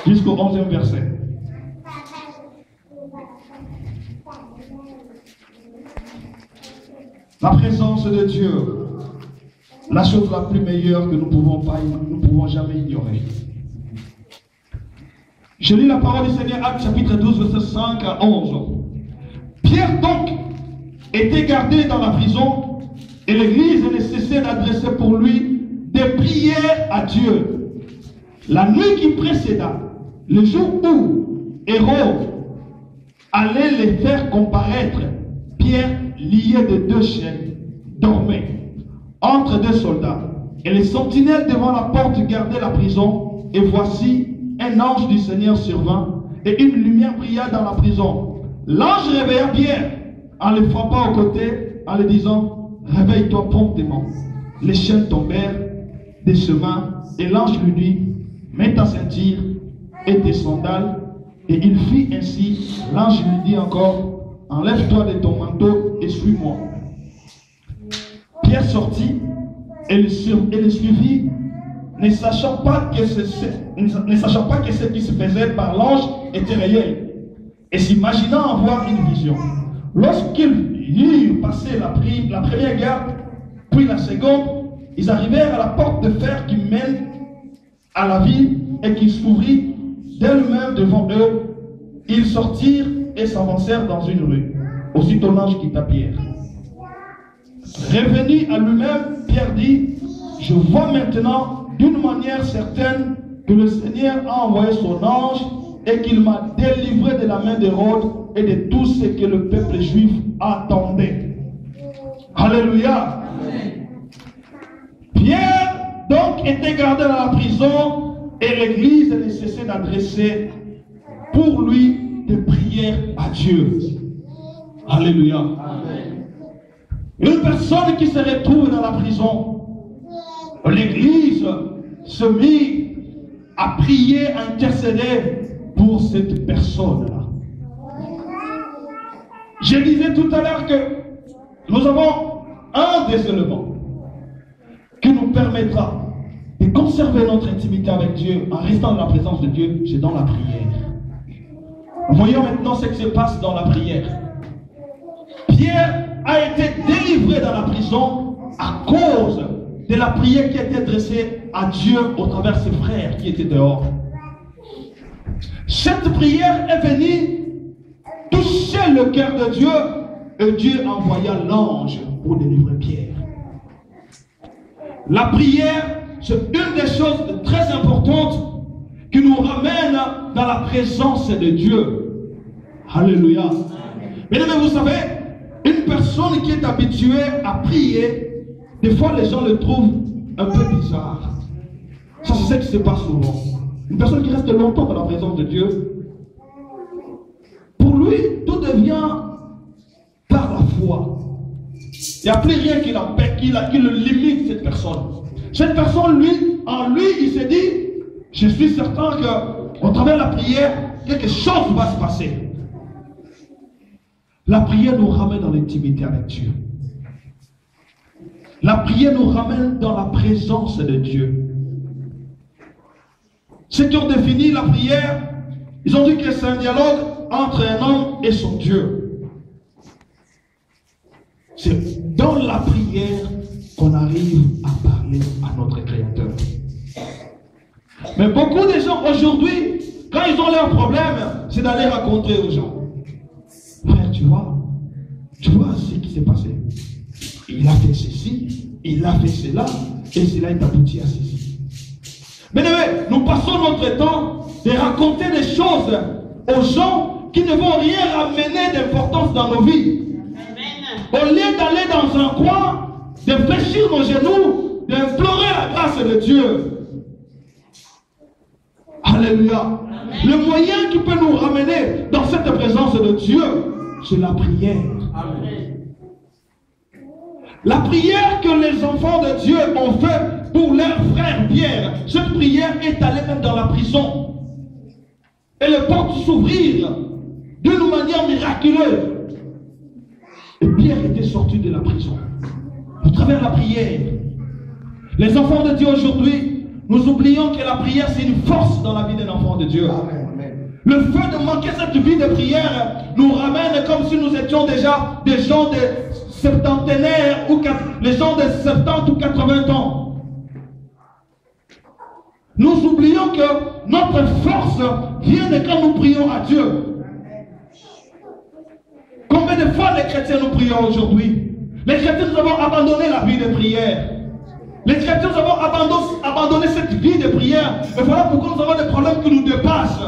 jusqu'au 11e verset. La présence de Dieu. la chose la plus meilleure que nous ne pouvons jamais ignorer. Je lis la parole du Seigneur, Actes chapitre 12, verset 5 à 11. Pierre donc était gardé dans la prison et l'église ne cessait d'adresser pour lui des prières à Dieu. La nuit qui précéda, le jour où Hérode allait les faire comparaître, Pierre, lié de 2 chaînes, dormait entre 2 soldats. Et les sentinelles devant la porte gardaient la prison. Et voici, un ange du Seigneur survint, et une lumière brilla dans la prison. L'ange réveilla Pierre, en le frappant au côté, en lui disant, réveille-toi promptement. Les chaînes tombèrent de ses mains, et l'ange lui dit, mets ta ceinture et tes sandales. Et il fit ainsi. L'ange lui dit encore, enlève-toi de ton manteau et suis-moi. Pierre sortit et le suivit, ne sachant pas que ce qui se faisait par l'ange était réel, et s'imaginant avoir une vision. Lorsqu'ils eurent passé la première garde, puis la seconde, ils arrivèrent à la porte de fer qui mène à la ville et qui s'ouvrit d'elle-même devant eux. Ils sortirent et s'avancèrent dans une rue. Aussitôt l'ange quitta Pierre. Revenu à lui-même, Pierre dit, je vois maintenant d'une manière certaine que le Seigneur a envoyé son ange et qu'il m'a délivré de la main d'Hérode et de tout ce que le peuple juif attendait. Alléluia. Amen. Pierre donc était gardé dans la prison et l'église ne cessait d'adresser pour lui des prières à Dieu. Alléluia. Amen. Une personne qui se retrouve dans la prison, l'église se mit à prier, à intercéder pour cette personne-là. Je disais tout à l'heure que nous avons un des éléments qui nous permettra de conserver notre intimité avec Dieu en restant dans la présence de Dieu, c'est dans la prière. Voyons maintenant ce qui se passe dans la prière. Pierre a été délivré dans la prison à cause de la prière qui a été adressée à Dieu au travers de ses frères qui étaient dehors. Cette prière est venue toucher le cœur de Dieu et Dieu envoya l'ange pour délivrer Pierre. La prière, c'est une des choses très importantes qui nous ramène dans la présence de Dieu. Alléluia. Mesdames, vous savez, une personne qui est habituée à prier, des fois les gens le trouvent un peu bizarre. Ça, c'est ce qui se passe souvent. Une personne qui reste longtemps dans la présence de Dieu, pour lui, tout devient par la foi. Il n'y a plus rien qui le limite, cette personne. Cette personne, lui, en lui, il s'est dit, je suis certain qu'au travers de la prière, quelque chose va se passer. La prière nous ramène dans l'intimité avec Dieu. La prière nous ramène dans la présence de Dieu. Ceux qui ont défini la prière, ils ont dit que c'est un dialogue entre un homme et son Dieu. C'est dans la prière qu'on arrive à parler à notre Créateur. Mais beaucoup de gens aujourd'hui, quand ils ont leurs problèmes, c'est d'aller raconter aux gens. Frère, tu vois ce qui s'est passé. Il a fait ceci, il a fait cela, et cela est abouti à ceci. Mais nous passons notre temps de raconter des choses aux gens qui ne vont rien ramener d'importance dans nos vies. Au lieu d'aller dans un coin, de fléchir nos genoux, d'implorer la grâce de Dieu. Alléluia. Le moyen qui peut nous ramener dans cette présence de Dieu, c'est la prière. Amen. La prière que les enfants de Dieu ont fait pour leur frère Pierre, cette prière est allée même dans la prison. Et les portes s'ouvrirent d'une manière miraculeuse. Et Pierre était sorti de la prison. Au travers de la prière. Les enfants de Dieu aujourd'hui, nous oublions que la prière c'est une force dans la vie d'un enfant de Dieu. Amen. Le fait de manquer cette vie de prière nous ramène comme si nous étions déjà des gens de septantenaires ou les gens de 70 ou 80 ans. Nous oublions que notre force vient de quand nous prions à Dieu. Combien de fois les chrétiens nous prions aujourd'hui? Les chrétiens, nous avons abandonné la vie de prière. Les chrétiens, nous avons abandonné cette vie de prière. Et voilà pourquoi nous avons des problèmes qui nous dépassent.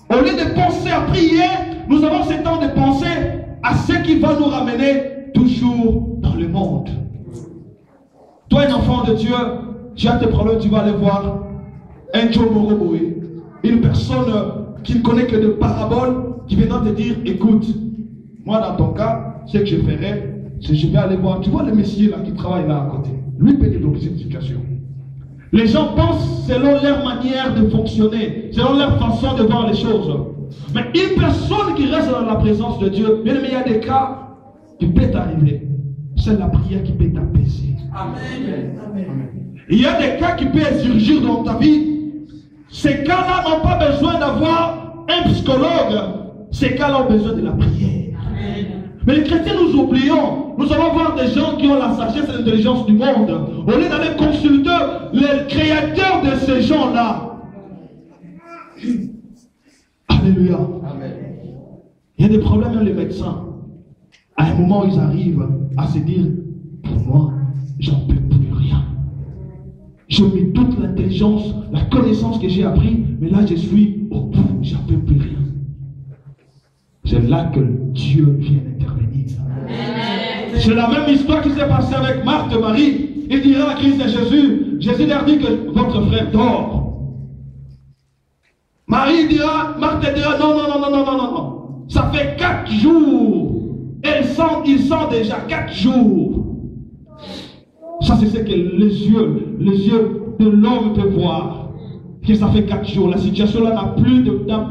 Au lieu de penser à prier, nous avons ce temps de penser à ce qui va nous ramener toujours dans le monde. Toi, un enfant de Dieu, tu as tes problèmes, tu vas aller voir un Joe Moroboé, une personne qui ne connaît que de paraboles, qui viendra te dire, écoute, moi dans ton cas, ce que je ferai, c'est que je vais aller voir, tu vois le messier là qui travaille là à côté, lui peut débloquer cette situation. Les gens pensent selon leur manière de fonctionner, selon leur façon de voir les choses. Mais une personne qui reste dans la présence de Dieu, bien aimé, il y a des cas qui peuvent arriver. C'est la prière qui peut t'apaiser. Amen. Amen. Il y a des cas qui peuvent surgir dans ta vie. Ces cas-là n'ont pas besoin d'avoir un psychologue. Ces cas-là ont besoin de la prière. Amen. Mais les chrétiens, nous oublions. Nous allons voir des gens qui ont la sagesse et l'intelligence du monde. Au lieu d'aller consulter les créateurs de ces gens-là. Alléluia. Amen. Il y a des problèmes avec les médecins. À un moment, ils arrivent à se dire, pour moi, j'en peux plus rien. Je mets toute l'intelligence, la connaissance que j'ai appris, mais là, je suis au bout, j'en peux plus rien. C'est là que Dieu vient intervenir. C'est la même histoire qui s'est passée avec Marthe et Marie. Il dira à Christ et Jésus, Jésus leur dit que votre frère dort. Marie dira, Marthe dira, non. Ça fait 4 jours. Il sent déjà 4 jours. Ça, c'est ce que les yeux de l'homme peuvent voir. Que ça fait 4 jours. La situation là n'a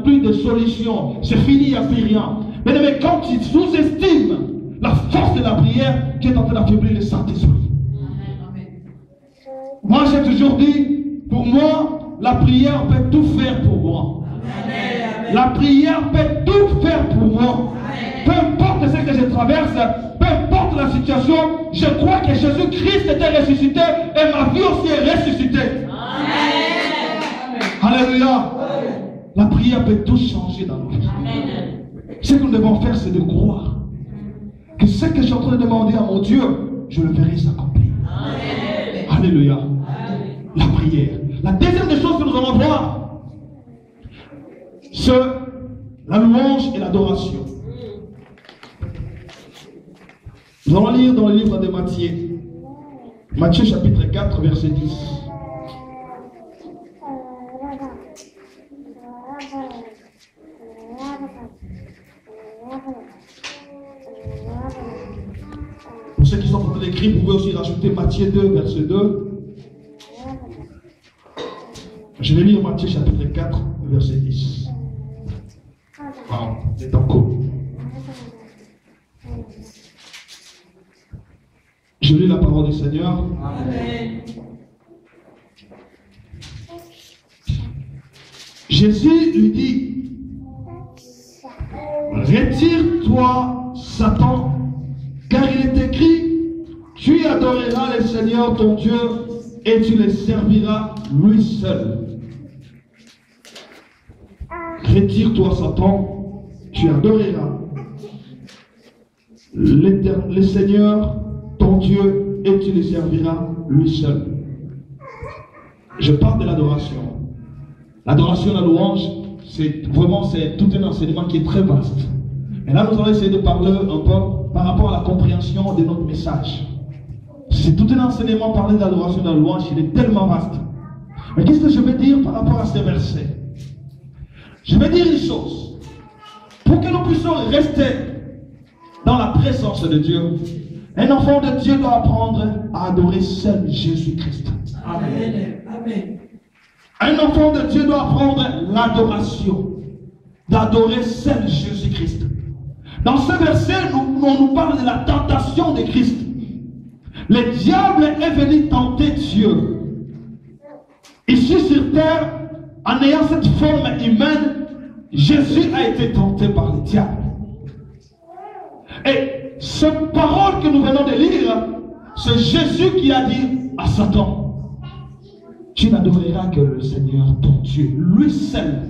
plus de solution. C'est fini, il n'y a plus rien. Mais quand tu sous-estimes la force de la prière qui est en train d'affaiblir le Saint-Esprit. Moi, j'ai toujours dit, pour moi, la prière peut tout faire pour moi. La prière peut tout faire pour moi. Peu importe ce que je traverse, peu importe la situation, je crois que Jésus-Christ était ressuscité et ma vie aussi est ressuscitée. Amen. Alléluia. La prière peut tout changer dans nos vies. Ce que nous devons faire, c'est de croire que ce que je suis en train de demander à mon Dieu, je le verrai s'accomplir. Alléluia. Amen. La prière. La deuxième des choses que nous allons voir, c'est la louange et l'adoration. Nous allons lire dans le livre de Matthieu. Matthieu chapitre 4, verset 10. Pour ceux qui sont en train d'écrire, vous pouvez aussi rajouter Matthieu 2, verset 2. Je vais lire Matthieu chapitre 4, verset 10. Wow, c'est encore. Je lis la parole du Seigneur. Amen. Jésus lui dit, retire-toi, Satan, car il est écrit, tu adoreras le Seigneur ton Dieu et tu le serviras lui seul. Retire-toi, Satan, tu adoreras le Seigneur ton Dieu et tu le serviras lui seul. Je parle de l'adoration. L'adoration, la louange, c'est tout un enseignement qui est très vaste. Et là, nous allons essayer de parler un peu par rapport à la compréhension de notre message. C'est tout un enseignement, parler de l'adoration, de la louange, il est tellement vaste. Mais qu'est-ce que je veux dire par rapport à ces versets? Je vais dire une chose. Pour que nous puissions rester dans la présence de Dieu, un enfant de Dieu doit apprendre à adorer seul Jésus-Christ. Amen. Amen. Un enfant de Dieu doit apprendre l'adoration, d'adorer seul Jésus-Christ. Dans ce verset, on nous parle de la tentation de Christ. Le diable est venu tenter Dieu. Ici sur terre, en ayant cette forme humaine, Jésus a été tenté par le diable. Et cette parole que nous venons de lire, c'est Jésus qui a dit à Satan, tu n'adoreras que le Seigneur ton Dieu, lui seul.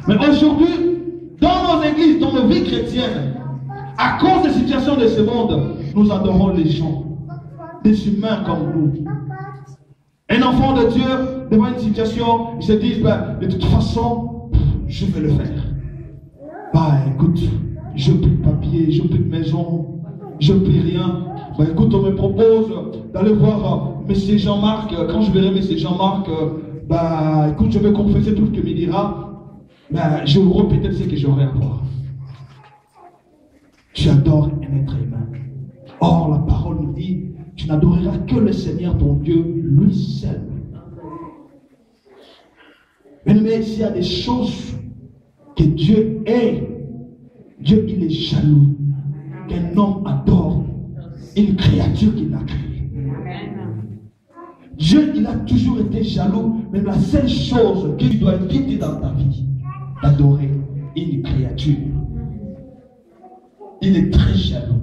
Mais aujourd'hui, dans nos églises, dans nos vies chrétiennes, à cause des situations de ce monde, nous adorons les gens, des humains comme nous. Un enfant de Dieu, devant une situation, ils se disent, ben, de toute façon, je vais le faire. Bah écoute, je n'ai plus de papier, je n'ai plus de maison, je n'ai plus rien. Bah écoute, on me propose d'aller voir M. Jean-Marc. Quand je verrai M. Jean-Marc, bah écoute, je vais confesser tout ce qu'il me dira. Ben, je vois peut-être ce que j'aurai à voir. Tu adores un être humain. Or, la parole nous dit, tu n'adoreras que le Seigneur ton Dieu, lui seul. Mais s'il y a des choses que Dieu est, Dieu il est jaloux qu'un homme adore une créature qu'il a créée. Dieu il a toujours été jaloux, mais la seule chose que tu dois éviter dans ta vie, d'adorer une créature. Il est très jaloux.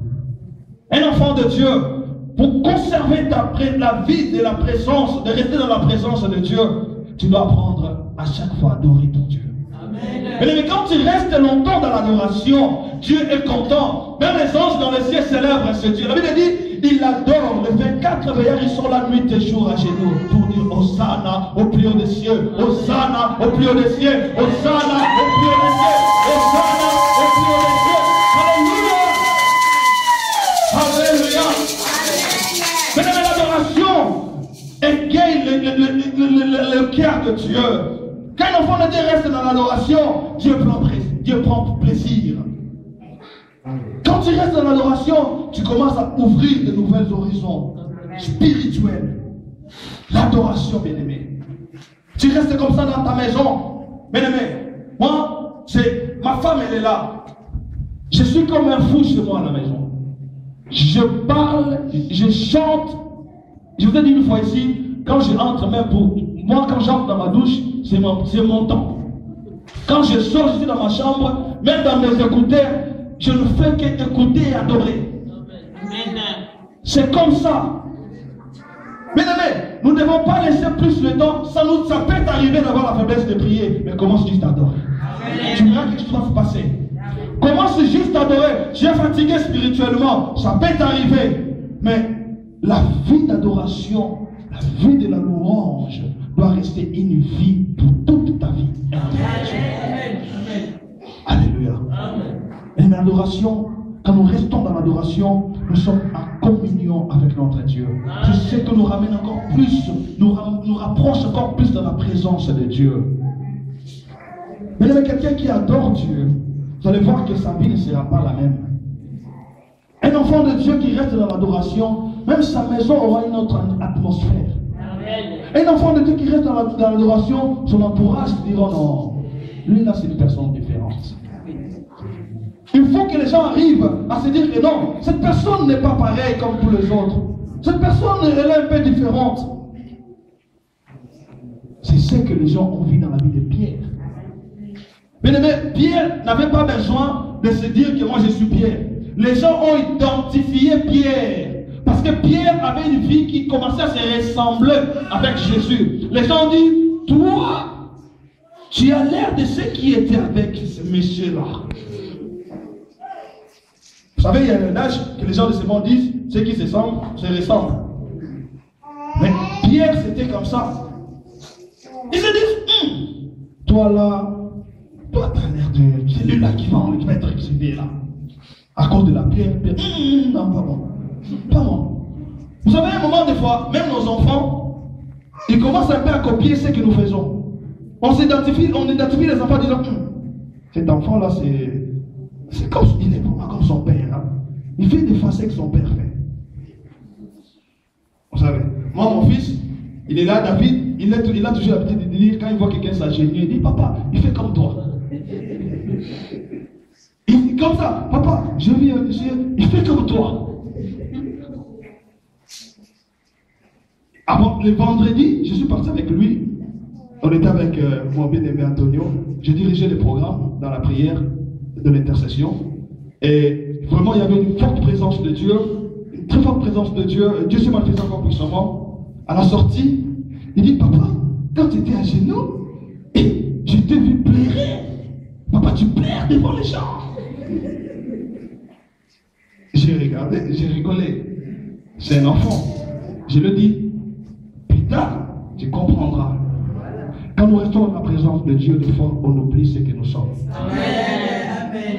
Un enfant de Dieu, pour conserver la vie de la présence, de rester dans la présence de Dieu, tu dois apprendre à chaque fois à adorer ton Dieu. Amen. Mais quand tu restes longtemps dans l'adoration, Dieu est content. Même les anges dans le ciel célèbrent ce Dieu. La Bible dit, il adore. Les 24 veilleurs, ils sont la nuit et jour à genoux pour dire Hosanna au plus haut des cieux, Hosanna au plus haut des cieux, Hosanna au plus haut des cieux, Hosanna au plus haut des cieux. Alléluia. Alléluia. Maintenant, l'adoration égaye le cœur de Dieu. Quand un enfant de Dieu reste dans l'adoration, Dieu prend plaisir. Quand tu restes dans l'adoration, tu commences à ouvrir de nouveaux horizons spirituels. L'adoration, bien-aimé. Tu restes comme ça dans ta maison. Bien-aimé, moi, ma femme, elle est là. Je suis comme un fou chez moi à la maison. Je parle, je chante. Je vous ai dit une fois ici, quand je entre, même pour moi, quand j'entre dans ma douche, c'est mon temps. Quand je sors, je suis dans ma chambre, même dans mes écouteurs, je ne fais qu'écouter et adorer. C'est comme ça. Mais nous ne devons pas laisser plus le temps. Ça peut t'arriver d'avoir la faiblesse de prier, mais commence juste à adorer. Tu verras quelque chose va se passer. Commence juste à adorer. Je suis fatigué spirituellement. Ça peut t'arriver. Mais la vie d'adoration, la vie de la louange doit rester une vie pour toute ta vie. Amen. Alléluia. Et l'adoration, quand nous restons dans l'adoration, nous sommes en communion avec notre Dieu. C'est ce que nous ramène encore plus, nous rapproche encore plus de la présence de Dieu. Mais il y a quelqu'un qui adore Dieu, vous allez voir que sa vie ne sera pas la même. Un enfant de Dieu qui reste dans l'adoration, même sa maison aura une autre atmosphère. Un enfant de Dieu qui reste dans l'adoration, son entourage dira non, lui là c'est une personne différente. Il faut que les gens arrivent à se dire que non, cette personne n'est pas pareille comme tous les autres. Cette personne elle est un peu différente. C'est ce que les gens ont vu dans la vie de Pierre. Mais Pierre n'avait pas besoin de se dire que moi je suis Pierre. Les gens ont identifié Pierre. Parce que Pierre avait une vie qui commençait à se ressembler avec Jésus. Les gens ont dit, toi, tu as l'air de ceux qui étaient avec ce monsieur-là. Vous savez, il y a un âge que les gens de ce monde disent, ceux qui se ressemblent. Mais Pierre, c'était comme ça. Ils se disent, toi là, toi tu as l'air de celui-là qui va être exilé là. À cause de la pierre, non, pas bon. Pas bon. Vous savez, à un moment, des fois, même nos enfants, ils commencent un peu à copier ce que nous faisons. On identifie les enfants en disant, cet enfant-là, c'est comme il est vraiment comme son père. Hein. Il fait des fois ce que son père fait. Vous savez, moi, mon fils, il est là, David, il a toujours l'habitude de dire, quand il voit quelqu'un s'agenouiller, il dit, papa, il fait comme toi. Il fait comme ça, papa, il fait comme toi. Avant, le vendredi, je suis parti avec lui. On était avec mon bien-aimé Antonio. J'ai dirigé le programme dans la prière de l'intercession. Et vraiment, il y avait une forte présence de Dieu. Une très forte présence de Dieu. Dieu s'est manifesté encore puissamment. À la sortie, Il dit, papa, quand tu étais à genoux, je t'ai vu pleurer. Papa, tu pleures devant les gens. J'ai regardé, j'ai rigolé. C'est un enfant. Je lui dis, plus tard, tu comprendras. Quand nous restons dans la présence de Dieu, des fois, on oublie ce que nous sommes. Amen.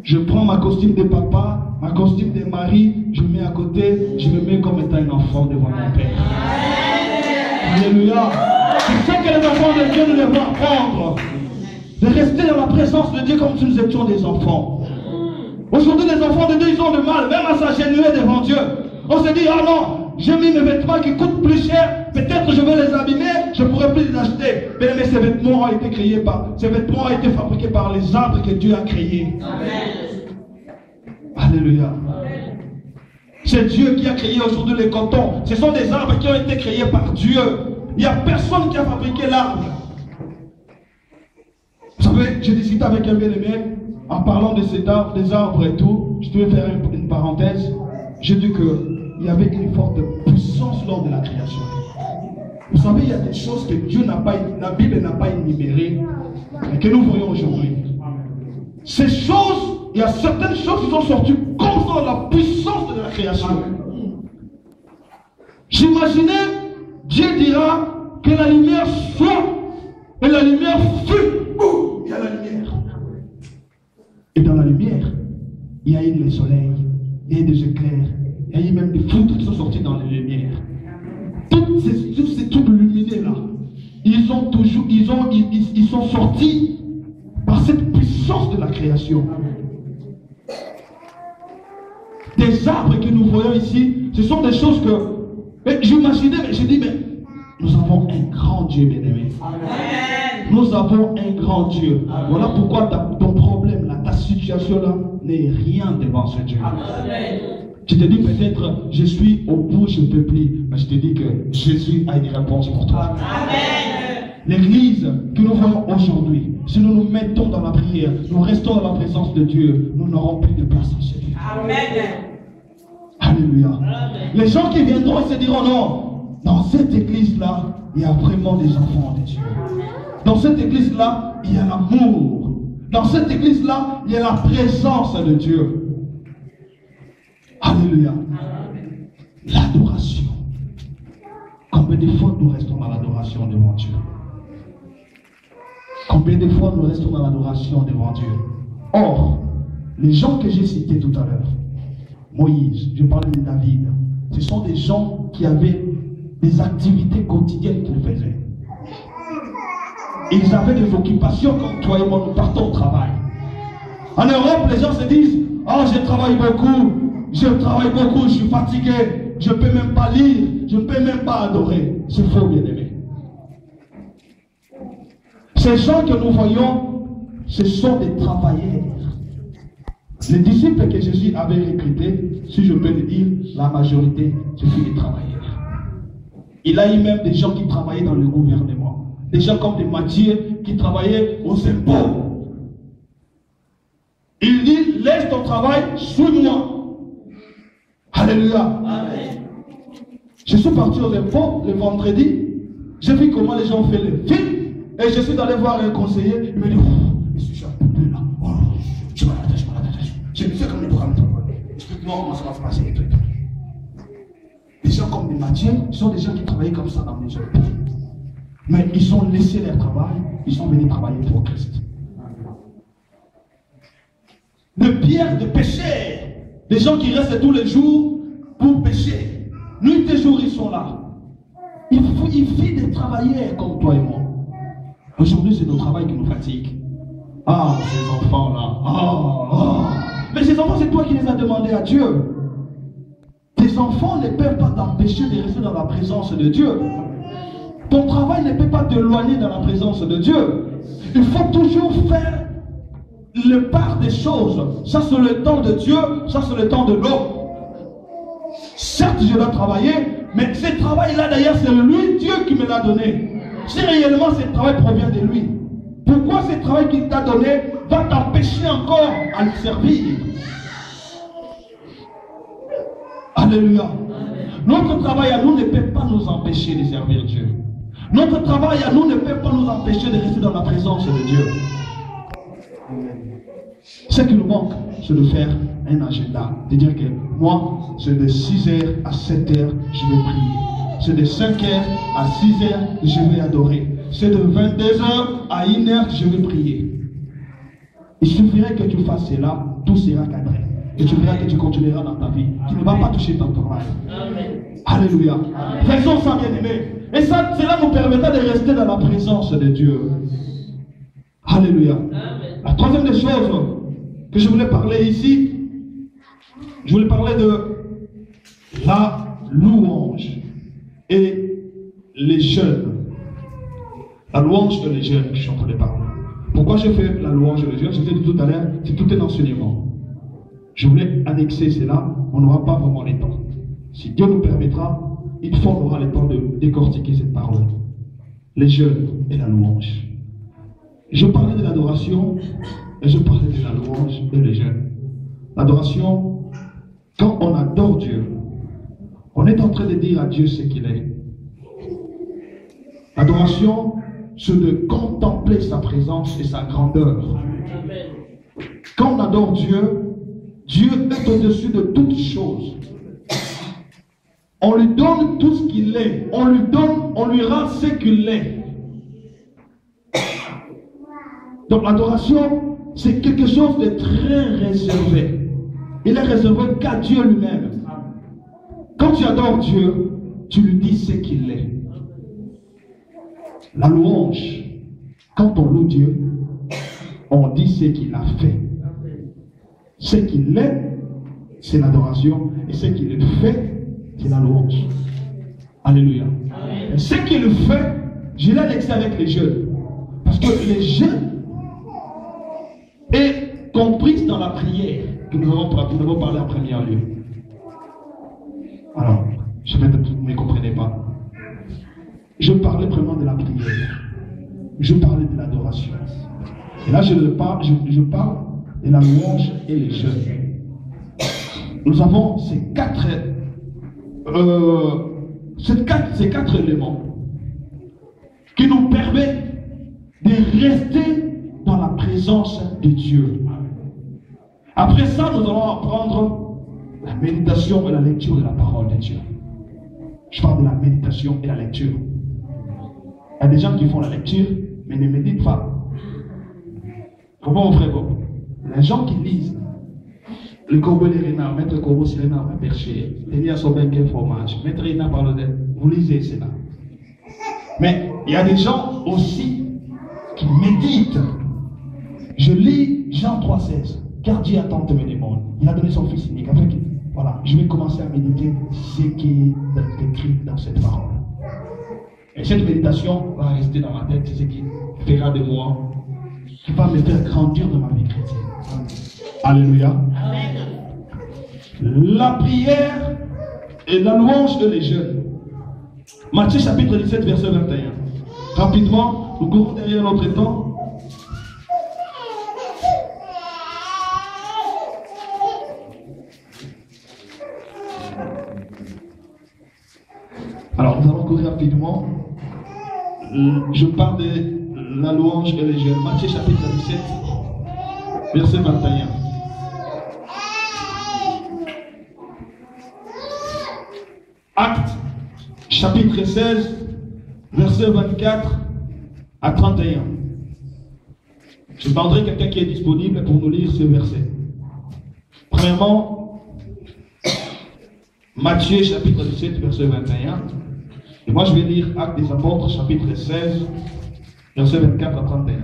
Je prends ma costume de papa, ma costume de mari, je mets à côté, je me mets comme étant un enfant devant mon Père. Alléluia. C'est ce que les enfants de Dieu nous devons apprendre. De rester dans la présence de Dieu comme si nous étions des enfants. Aujourd'hui, les enfants de Dieu, ils ont du mal, même à s'agenouiller devant Dieu. On se dit, ah non, j'ai mis mes vêtements qui coûtent plus cher, peut-être je vais les abîmer, je ne pourrai plus les acheter. Mais ces vêtements ont été créés ces vêtements ont été fabriqués par les arbres que Dieu a créés. Amen. Alléluia. C'est Dieu qui a créé aujourd'hui les cotons. Ce sont des arbres qui ont été créés par Dieu. Il n'y a personne qui a fabriqué l'arbre. Vous savez, j'ai discuté avec un bien-aimé en parlant de ces arbres, des arbres et tout. Je devais faire une parenthèse. J'ai dit qu'il y avait une forte puissance lors de la création. Vous savez, il y a des choses que Dieu n'a pas, la Bible n'a pas énumérées, et que nous voyons aujourd'hui. Ces choses, il y a certaines choses qui sont sorties comme ça dans la puissance de la création. J'imaginais, Dieu dira que la lumière soit, et la lumière fut. Oh, il y a la lumière. Et dans la lumière, il y a eu le soleil, il y a eu des éclairs, il y a eu même des foudres qui sont sortis dans les lumières. Tous ces trucs lumineux là, ils sont sortis par cette puissance de la création. Des arbres que nous voyons ici, ce sont des choses que j'imaginais, mais j'ai dit, mais nous avons un grand Dieu, bien-aimé. Nous avons un grand Dieu. Voilà pourquoi ton problème là, ta situation là, n'est rien devant ce Dieu. Tu te dis peut-être, je suis au bout, je ne peux plus. Mais je te dis que Jésus a une réponse pour toi. L'église que nous voyons aujourd'hui, si nous nous mettons dans la prière, nous restons dans la présence de Dieu, nous n'aurons plus de place en ce lieu. Amen. Alléluia. Amen. Les gens qui viendront et se diront, non, dans cette église-là, il y a vraiment des enfants de Dieu. Dans cette église-là, il y a l'amour. Dans cette église-là, il y a la présence de Dieu. Alléluia. L'adoration. Combien de fois nous restons dans l'adoration devant Dieu? Combien de fois nous restons dans l'adoration devant Dieu? Or, les gens que j'ai cités tout à l'heure, Moïse, je parlais de David, ce sont des gens qui avaient des activités quotidiennes qu'ils faisaient. Ils avaient des occupations comme toi et moi, nous partons au travail. En Europe, les gens se disent, oh, je travaille beaucoup, je suis fatigué, je ne peux même pas lire, je ne peux même pas adorer. C'est faux, bien-aimé. Ces gens que nous voyons, ce sont des travailleurs. Les disciples que Jésus avait recrutés, si je peux le dire, la majorité, ce fut des travailleurs. Il a eu même des gens qui travaillaient dans le gouvernement. Des gens comme des Matthieu qui travaillaient aux impôts. Il dit, laisse ton travail, suis-moi. Alléluia. Amen. Je suis parti aux impôts le vendredi. J'ai vu comment les gens ont fait le film. Et je suis allé voir un conseiller. Il me dit, je suis un peu plus là. Oh, je m'attache. Je me fais comme les programmes. Explique-moi comment ça va se passer. Des gens comme des Matthieu sont des gens qui travaillaient comme ça dans les impôts. Mais ils ont laissé leur travail. Ils sont venus travailler pour Christ. De Pierre, de pécheurs. Des gens qui restent tous les jours pour pécher. Nuit et jour, ils sont là. Il faut des travailleurs comme toi et moi. Aujourd'hui, c'est notre travail qui nous fatigue. Ah, ces enfants-là. Mais ces enfants, c'est toi qui les as demandés à Dieu. Tes enfants ne peuvent pas t'empêcher de rester dans la présence de Dieu. Ton travail ne peut pas t'éloigner dans la présence de Dieu. Il faut toujours faire le part des choses. Ça, c'est le temps de Dieu, ça, c'est le temps de l'homme. Certes, je dois travailler, mais ce travail-là, d'ailleurs, c'est lui, Dieu, qui me l'a donné. Si réellement ce travail provient de lui, pourquoi ce travail qu'il t'a donné va t'empêcher encore à le servir? Alléluia. Notre travail à nous ne peut pas nous empêcher de servir Dieu. Notre travail à nous ne peut pas nous empêcher de rester dans la présence de Dieu. Ce qui nous manque, c'est de faire un agenda. De dire que moi, c'est de 6h à 7h, je vais prier. C'est de 5h à 6h, je vais adorer. C'est de 22h à 1h, je vais prier. Il suffirait que tu fasses cela, tout sera cadré. Et tu verras que tu continueras dans ta vie. Tu ne vas pas toucher ton travail. Alléluia. Faisons ça, bien-aimés. Et ça, cela nous permettra de rester dans la présence de Dieu. Alléluia. La troisième des choses que je voulais parler ici, je voulais parler de la louange et les jeûnes. La louange et les jeûnes que je suis en train de parler. Pourquoi j'ai fait la louange et les jeûnes? Je vous ai dit tout à l'heure, c'est tout un enseignement. Je voulais annexer cela, on n'aura pas vraiment le temps. Si Dieu nous permettra, une fois on aura le temps de décortiquer cette parole. Les jeûnes et la louange. Je parlais de l'adoration et je parlais de la louange et les jeûnes. L'adoration, quand on adore Dieu, on est en train de dire à Dieu ce qu'il est. L'adoration, c'est de contempler sa présence et sa grandeur. Quand on adore Dieu, Dieu est au-dessus de toutes choses. On lui donne tout ce qu'il est. On lui donne, on lui rend ce qu'il est. Donc l'adoration, c'est quelque chose de très réservé. Il est réservé qu'à Dieu lui-même. Quand tu adores Dieu, tu lui dis ce qu'il est. La louange, quand on loue Dieu, on dit ce qu'il a fait. Ce qu'il est, c'est l'adoration. Et ce qu'il fait, c'est la louange. Alléluia. Et ce qu'il fait, je l'ai annexé avec les jeunes. Parce que les jeunes est comprise dans la prière que nous avons parlé en premier lieu. Alors, je vais peut-être que vous ne me comprenez pas. Je parlais vraiment de la prière. Je parlais de l'adoration. Et là, je parle de la louange et les jeûnes. Nous avons ces quatre éléments qui nous permettent de rester dans la présence de Dieu. Après ça, nous allons apprendre la méditation et la lecture de la parole de Dieu. Je parle de la méditation et la lecture. Il y a des gens qui font la lecture, mais ne méditent pas. Comment on ferait bon? Les gens qui lisent, le corbeau les renards, mettre le corbeau sur les renards, va percher, tenir son bec et fromage, mettre les renards par le nez, vous lisez cela. Mais il y a des gens aussi qui méditent. Je lis Jean 3,16. Car Dieu a tant aimé le monde. Il a donné son Fils unique. Après, voilà, je vais commencer à méditer ce qui est écrit dans cette parole. Et cette méditation va rester dans ma tête. C'est ce qui fera de moi, qui va me faire grandir dans ma vie chrétienne. Alléluia. Amen. La prière et la louange de les jeunes. Matthieu chapitre 17, verset 21. Rapidement, nous courons derrière notre temps. Alors, nous allons courir rapidement. Je parle de la louange et les jeunes. Matthieu chapitre 17, verset 21. Actes chapitre 16, verset 24 à 31. Je demanderai quelqu'un qui est disponible pour nous lire ce verset. Premièrement, Matthieu chapitre 17, verset 21. Et moi je vais lire Actes des Apôtres chapitre 16, verset 24 à 31.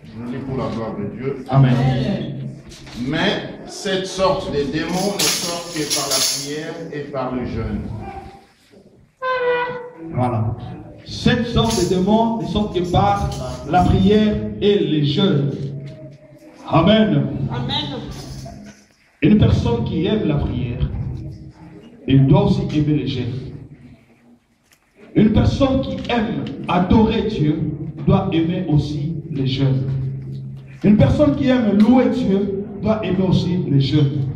Je lis pour la gloire de Dieu. Amen. Mais cette sorte de démons ne sort que par la prière et par le jeûne. Voilà. Cette sorte de démons ne sortent que par la prière et les jeûnes. Amen. Amen. Une personne qui aime la prière, elle doit aussi aimer les jeûnes. Une personne qui aime adorer Dieu doit aimer aussi les jeûnes. Une personne qui aime louer Dieu doit aimer aussi les jeûnes.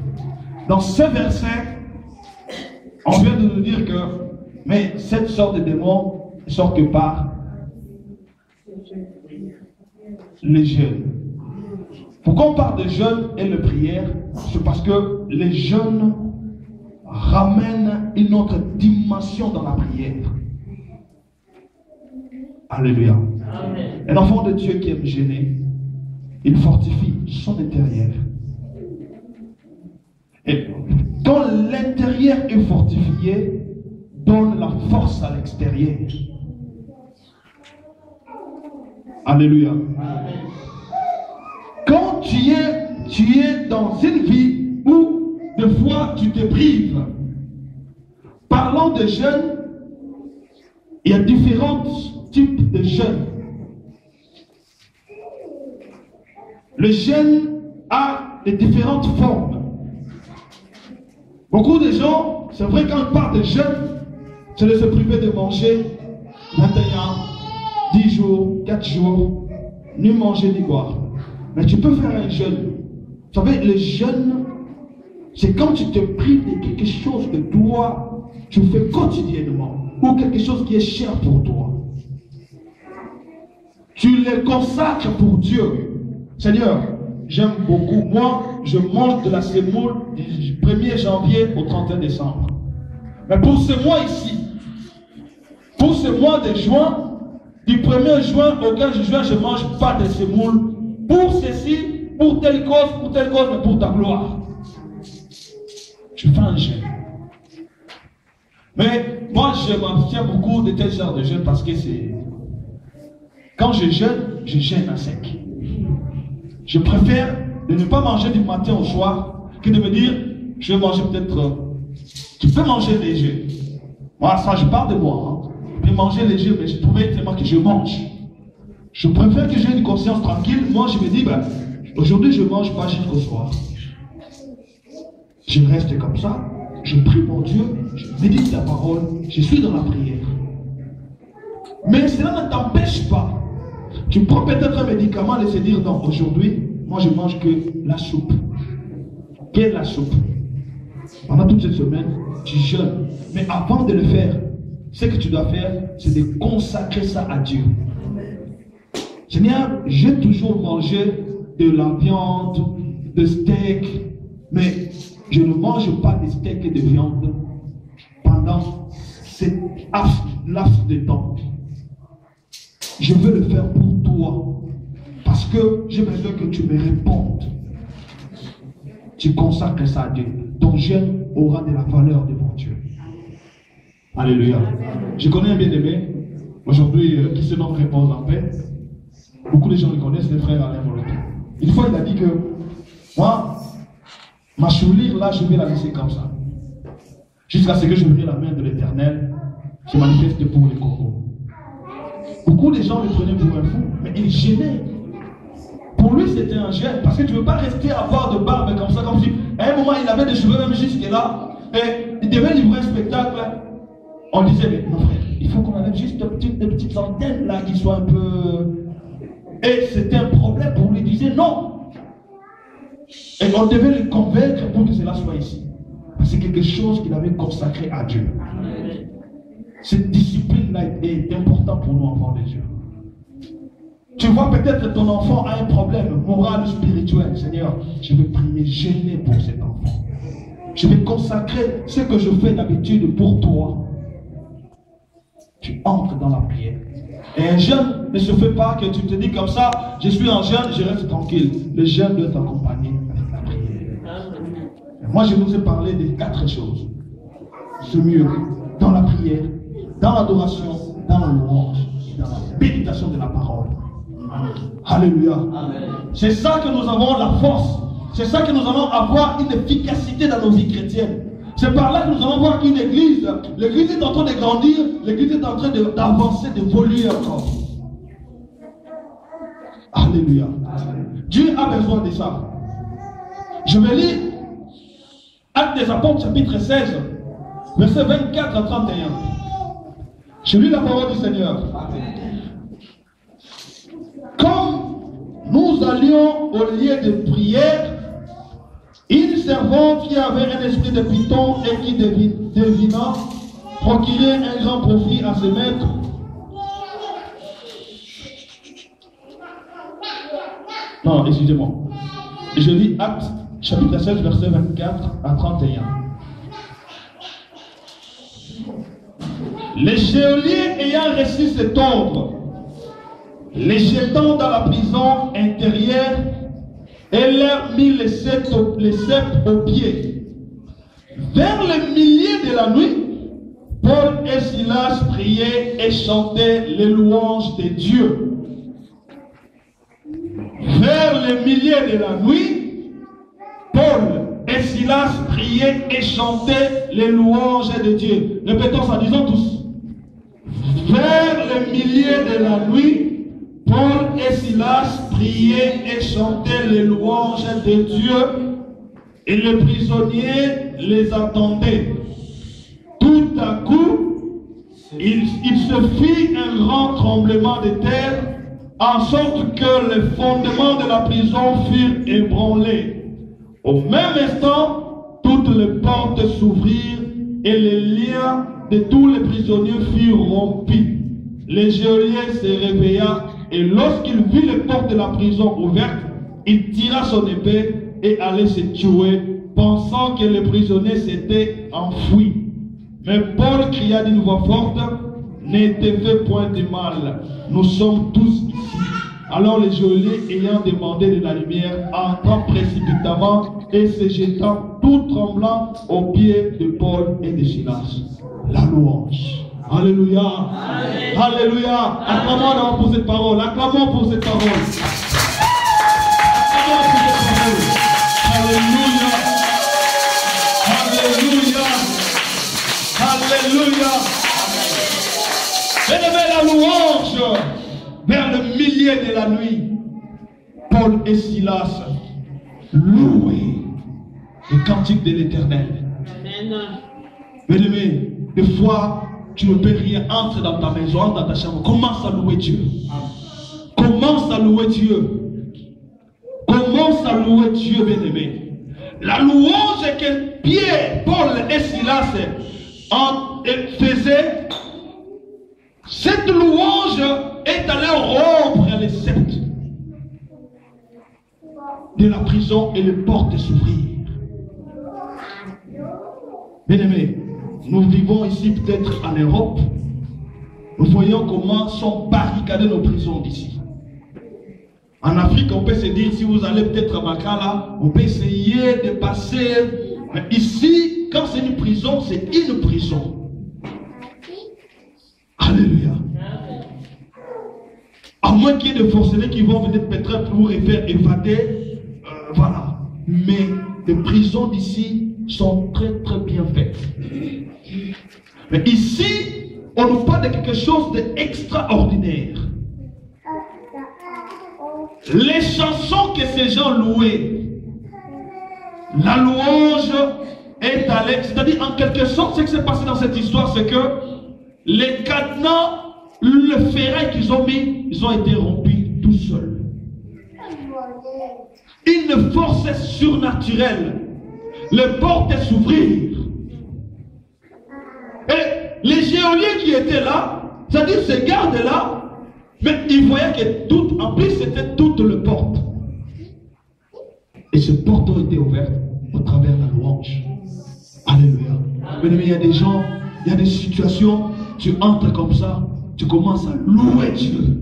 Dans ce verset, on vient de nous dire que Mais cette sorte de démon ne sort que par les jeûnes. Pourquoi on parle de jeûne et de prière? C'est parce que les jeûnes ramènent une autre dimension dans la prière. Alléluia. Amen. Un enfant de Dieu qui aime jeûner, il fortifie son intérieur. Et quand l'intérieur est fortifié, donne la force à l'extérieur. Alléluia. Amen. Quand tu es dans une vie où des fois tu te prives, parlant de jeûne, il y a différents types de jeûne. Le jeûne a de différentes formes. Beaucoup de gens, c'est vrai quand on parle de jeûne, c'est de se priver de manger 21, 10 jours, 4 jours, ni manger ni boire. Mais tu peux faire un jeûne. Vous savez, le jeûne, c'est quand tu te prives de quelque chose que toi, tu fais quotidiennement, ou quelque chose qui est cher pour toi. Tu le consacres pour Dieu. Seigneur, j'aime beaucoup. Moi, je mange de la semoule du 1er janvier au 31 décembre. Mais pour ce mois ici, pour ce mois de juin, du 1er juin au 15 juin, je ne mange pas de semoule. Pour ceci, pour telle cause, mais pour ta gloire. Je fais un jeûne. Mais moi, je m'abstiens beaucoup de tel genre de jeûne parce que c'est... Quand je jeûne à sec. Je préfère de ne pas manger du matin au soir que de me dire, je vais manger peut-être... Tu peux manger léger. Moi, ça, je parle de moi. Hein. Je peux manger léger, mais je trouvais tellement que je mange. Je préfère que j'ai une conscience tranquille. Moi, je me dis, ben, aujourd'hui, je ne mange pas jusqu'au soir. Je reste comme ça. Je prie mon Dieu. Je médite la parole. Je suis dans la prière. Mais cela ne t'empêche pas. Tu prends peut-être un médicament et se dire, non, aujourd'hui, moi, je mange que la soupe. Quelle est la soupe? Pendant toute cette semaine, tu jeûnes. Mais avant de le faire, ce que tu dois faire, c'est de consacrer ça à Dieu. Seigneur, j'ai toujours mangé de la viande, de steak, mais je ne mange pas de steak et de viande pendant cet laps de temps. Je veux le faire pour toi, parce que j'ai besoin que tu me répondes. Tu consacres ça à Dieu. Ton jeûne aura de la valeur devant Dieu. Alléluia. Je connais un bien-aimé, aujourd'hui, qui se nomme Repose en paix. Beaucoup de gens le connaissent, le frère Alain Moloto. Une fois, il a dit que moi, ma choulure là, je vais la laisser comme ça. Jusqu'à ce que je verrai la main de l'Éternel qui manifeste pour le Congo. Beaucoup de gens le prenaient pour un fou, mais il gênait. Pour lui, c'était un gêne. Parce que tu ne veux pas rester à avoir de barbe comme ça, comme si à un moment, il avait des cheveux même jusque là. Et il devait livrer un spectacle. On disait, mais mon frère, il faut qu'on enlève juste des petites antennes là qui soient un peu... Et c'était un problème pour lui. Il disait non. Et on devait le convaincre pour que cela soit ici. C'est quelque chose qu'il avait consacré à Dieu. Cette discipline-là est importante pour nous, enfants de Dieu. Tu vois peut-être que ton enfant a un problème moral ou spirituel. Seigneur, je vais prier, jeûner pour cet enfant. Je vais consacrer ce que je fais d'habitude pour toi. Tu entres dans la prière. Et un jeûne ne se fait pas que tu te dis comme ça, je suis en jeûne, je reste tranquille. Le jeûne doit t'accompagner avec la prière. Et moi, je vous ai parlé de 4 choses. C'est mieux dans la prière, dans l'adoration, dans la louange, dans la méditation de la parole. Alléluia. C'est ça que nous avons la force. C'est ça que nous allons avoir une efficacité dans nos vies chrétiennes. C'est par là que nous allons voir une église. L'église est en train de grandir. L'église est en train d'avancer, d'évoluer encore. Alléluia. Dieu a besoin de ça. Je vais lire Actes des Apôtres, chapitre 16, versets 24 à 31. Je lis la parole du Seigneur. Comme nous allions au lieu de prière, une servante qui avait un esprit de python et qui devina procurer un grand profit à ses maîtres. Non, excusez-moi. Je lis Actes, chapitre 16, verset 24 à 31. Les geôliers ayant reçu cet ordre, les jetant dans la prison intérieure et leur mit les ceps aux pieds. Vers le milieu de la nuit, Paul et Silas priaient et chantaient les louanges de Dieu. Vers le milieu de la nuit, Paul et Silas priaient et chantaient les louanges de Dieu. Répétons ça, disons tous. Vers le milieu de la nuit, Paul et Silas priaient et chantaient les louanges de Dieu, et les prisonniers les attendaient. Tout à coup, il se fit un grand tremblement de terre, en sorte que les fondements de la prison furent ébranlés. Au même instant, toutes les portes s'ouvrirent et les liens de tous les prisonniers furent rompus. Le geôlier se réveilla et lorsqu'il vit les portes de la prison ouvertes, il tira son épée et allait se tuer, pensant que les prisonniers s'étaient enfuis. Mais Paul cria d'une voix forte, « Ne te fais point de mal, nous sommes tous ici. » Alors les geôliers, ayant demandé de la lumière, entrant précipitamment et se jetant tout tremblant aux pieds de Paul et de Silas. La louange. Alléluia. Amen. Alléluia. Acclamons pour cette parole. Acclamons pour cette parole. Acclamons pour cette parole. Alléluia. Alléluia. Alléluia. Élevez la louange vers le milieu de la nuit. Paul et Silas louaient le cantique de l'Éternel. Bien-aimé, des fois, tu ne peux rien. Entre dans ta maison, entre dans ta chambre. Commence à louer Dieu. Commence à louer Dieu. Commence à louer Dieu, bien-aimé. La louange que Pierre, Paul et Silas faisaient, cette louange est allée rompre les sceptres de la prison et les portes s'ouvrirent. Bien-aimés, nous vivons ici peut-être en Europe. Nous voyons comment sont barricadées nos prisons d'ici. En Afrique, on peut se dire, si vous allez peut-être à Makala, on peut essayer de passer. Mais ici, quand c'est une prison, c'est une prison. Alléluia. À moins qu'il y ait des forcenés qui vont venir peut-être pour vous faire évader. Voilà. Mais les prisons d'ici sont très très bien faites. Mais ici, on nous parle de quelque chose d'extraordinaire. Les chansons que ces gens louaient, la louange est allée, c'est-à-dire en quelque sorte, ce qui s'est passé dans cette histoire, c'est que les cadenas, le ferraille qu'ils ont mis, ils ont été rompus tout seuls. Une force surnaturelle, les portes s'ouvrirent. Et les geôliers qui étaient là, c'est-à-dire ces gardes-là, mais ils voyaient que toutes, en plus c'était toutes les portes. Et ces portes ont été ouvertes au travers de la louange. Alléluia. Mais il y a des gens, il y a des situations, tu entres comme ça, tu commences à louer Dieu.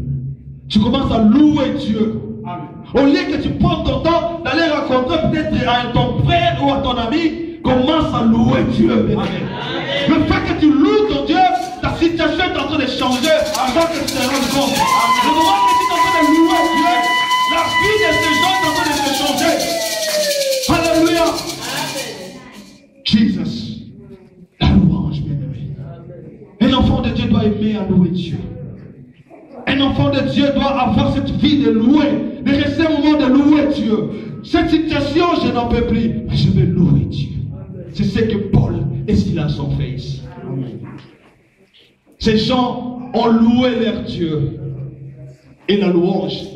Tu commences à louer Dieu. Amen. Au lieu que tu prends ton temps d'aller rencontrer peut-être à ton frère ou à ton ami, commence à louer Dieu. Le fait que tu loues ton Dieu, ta situation est en train de changer avant que tu te rendes compte. Le moment que tu es en train de louer Dieu, la vie de ces gens est en train de se changer. Alléluia. Jesus. La louange, bien-aimé. Un enfant de Dieu doit aimer à louer Dieu. Un enfant de Dieu doit avoir cette vie de louer, de rester au moment de louer Dieu. Cette situation, je n'en peux plus, mais je vais louer Dieu. C'est ce que Paul et Silas ont fait ici. Ces gens ont loué leur Dieu. Et la louange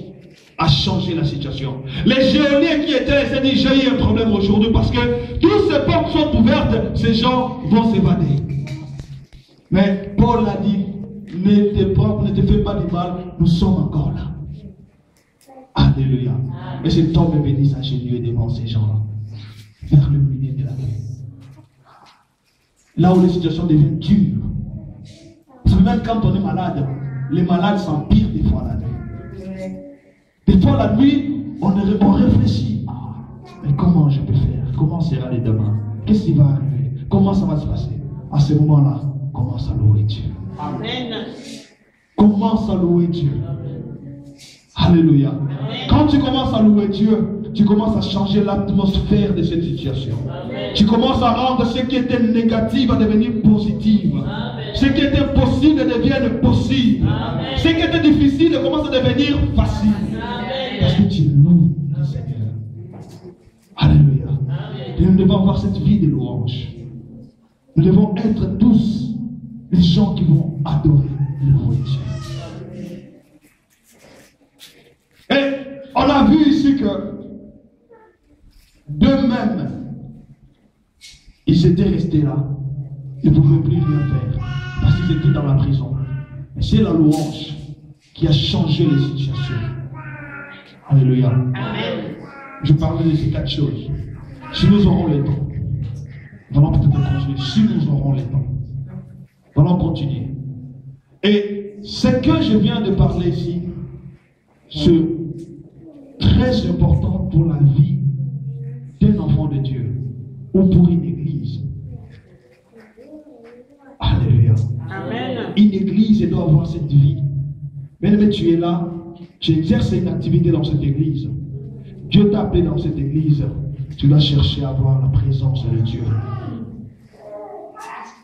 a changé la situation. Les geôliers qui étaient là, ils se disent, j'ai eu un problème aujourd'hui parce que toutes ces portes sont ouvertes, ces gens vont s'évader. Mais Paul a dit, ne t'es propre, ne te fais pas du mal, nous sommes encore là. Alléluia. Et cet homme est venu s'agenouiller devant ces gens-là, vers le milieu de la vie. Là où les situations deviennent dures. Parce que même quand on est malade, les malades s'empirent des fois la nuit. Des fois la nuit, on réfléchit. Ah, mais comment je peux faire? Comment sera les demain? Qu'est-ce qui va arriver? Comment ça va se passer? À ce moment-là, commence à louer Dieu. Amen. Commence à louer Dieu. Alléluia. Amen. Quand tu commences à louer Dieu, tu commences à changer l'atmosphère de cette situation. Amen. Tu commences à rendre ce qui était négatif à devenir positif. Amen. Ce qui était possible devient possible. Amen. Ce qui était difficile commence à devenir facile. Amen. Parce que tu loues le Seigneur. Alléluia. Amen. Et nous devons avoir cette vie de louange. Nous devons être tous les gens qui vont adorer et louer Dieu. Et on a vu ici que d'eux-mêmes, ils étaient restés là. Ils ne pouvaient plus rien faire parce qu'ils étaient dans la prison. Et c'est la louange qui a changé les situations. Alléluia. Amen. Je parlais de ces 4 choses. Si nous aurons le temps, nous allons peut-être continuer. Si nous aurons le temps, nous allons continuer. Et ce que je viens de parler ici, c'est très important pour la vie d'un enfant de Dieu ou pour une église. Alléluia. Amen. Une église doit avoir cette vie. Même tu es là, tu exerces une activité dans cette église. Dieu t'a appelé dans cette église. Tu dois chercher à avoir la présence de Dieu.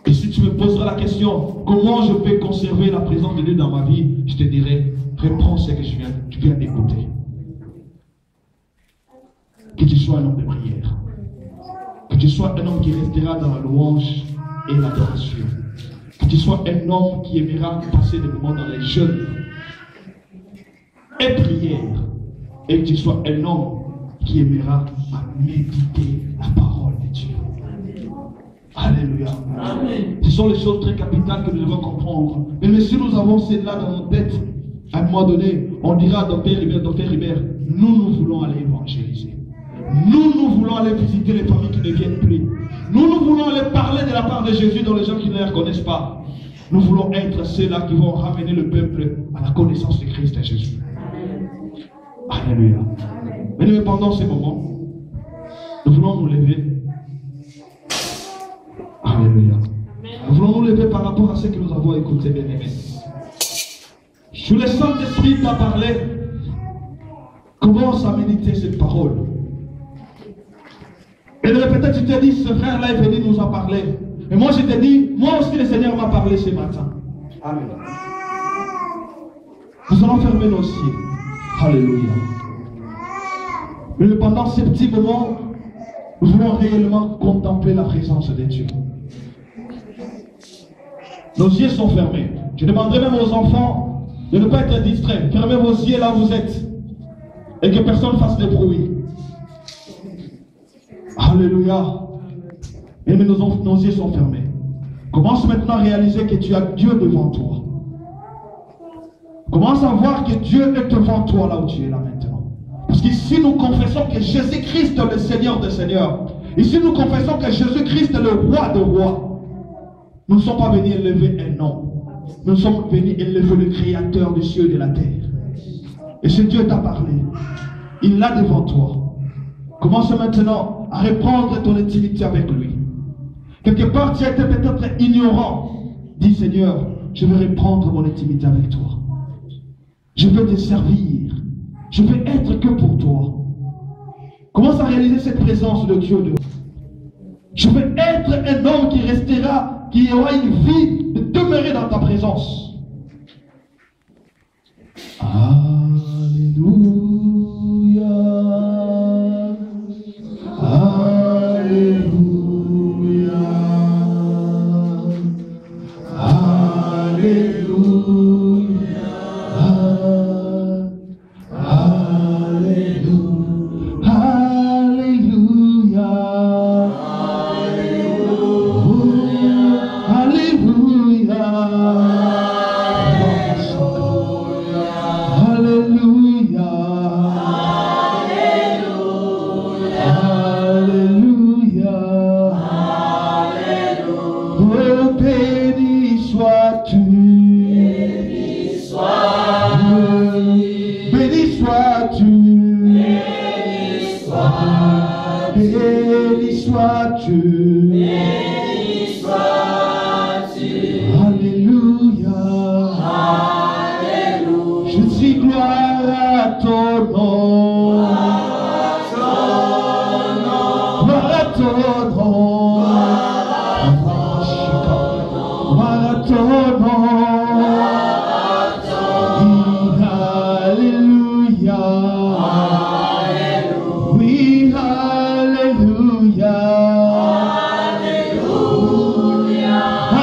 Et si tu me poseras la question, comment je peux conserver la présence de Dieu dans ma vie, je te dirai, réponds ce que tu viens d'écouter. Que tu sois un homme de prière. Que tu sois un homme qui restera dans la louange et l'adoration. Que tu sois un homme qui aimera passer des moments dans les jeûnes et prières. Et que tu sois un homme qui aimera méditer la parole de Dieu. Alléluia. Amen. Ce sont les choses très capitales que nous devons comprendre. Mais si nous avons cela dans nos têtes, à un moment donné, on dira à Dr. Hébert, nous voulons aller évangéliser. Nous voulons aller visiter les familles qui ne viennent plus. Nous voulons aller parler de la part de Jésus dans les gens qui ne les reconnaissent pas. Nous voulons être ceux-là qui vont ramener le peuple à la connaissance de Christ et Jésus. Alléluia. Mais pendant ces moments, nous voulons nous lever. Alléluia. Nous voulons nous lever par rapport à ce que nous avons écouté, bien-aimés. Sous le Saint-Esprit t'a parlé, commence à méditer cette parole. Et peut-être tu t'es dit, ce frère-là est venu nous en parler. Et moi je t'ai dit, moi aussi le Seigneur m'a parlé ce matin. Amen. Nous allons fermer nos yeux. Alléluia. Mais pendant ces petits moments, nous voulons réellement contempler la présence de Dieu. Nos yeux sont fermés. Je demanderai même aux enfants de ne pas être distraits. Fermez vos yeux là où vous êtes. Et que personne fasse de bruit. Alléluia. Et nos yeux sont fermés. Commence maintenant à réaliser que tu as Dieu devant toi. Commence à voir que Dieu est devant toi là où tu es là maintenant. Parce qu'ici nous confessons que Jésus-Christ est le Seigneur des Seigneurs. Ici nous confessons que Jésus-Christ est le Roi des Rois. Nous ne sommes pas venus élever un homme. Nous sommes venus élever le Créateur du ciel et de la terre. Et ce Dieu t'a parlé. Il l'a devant toi. Commence maintenant à reprendre ton intimité avec lui. Quelque part tu as été peut-être ignorant. Dis Seigneur, je veux reprendre mon intimité avec toi. Je veux te servir. Je veux être que pour toi. Commence à réaliser cette présence de Dieu. Je veux être un homme qui restera, qui aura une vie de demeurer dans ta présence. Alléluia. Alléluia. Alléluia. Alléluia. Alléluia. Alléluia. Alléluia. Oh, béni sois-tu. Béni sois-tu. Béni sois-tu. Alléluia. Je dis gloire à ton nom. Gloire à ton nom. Gloire à ton nom. Alléluia. Oui, alléluia.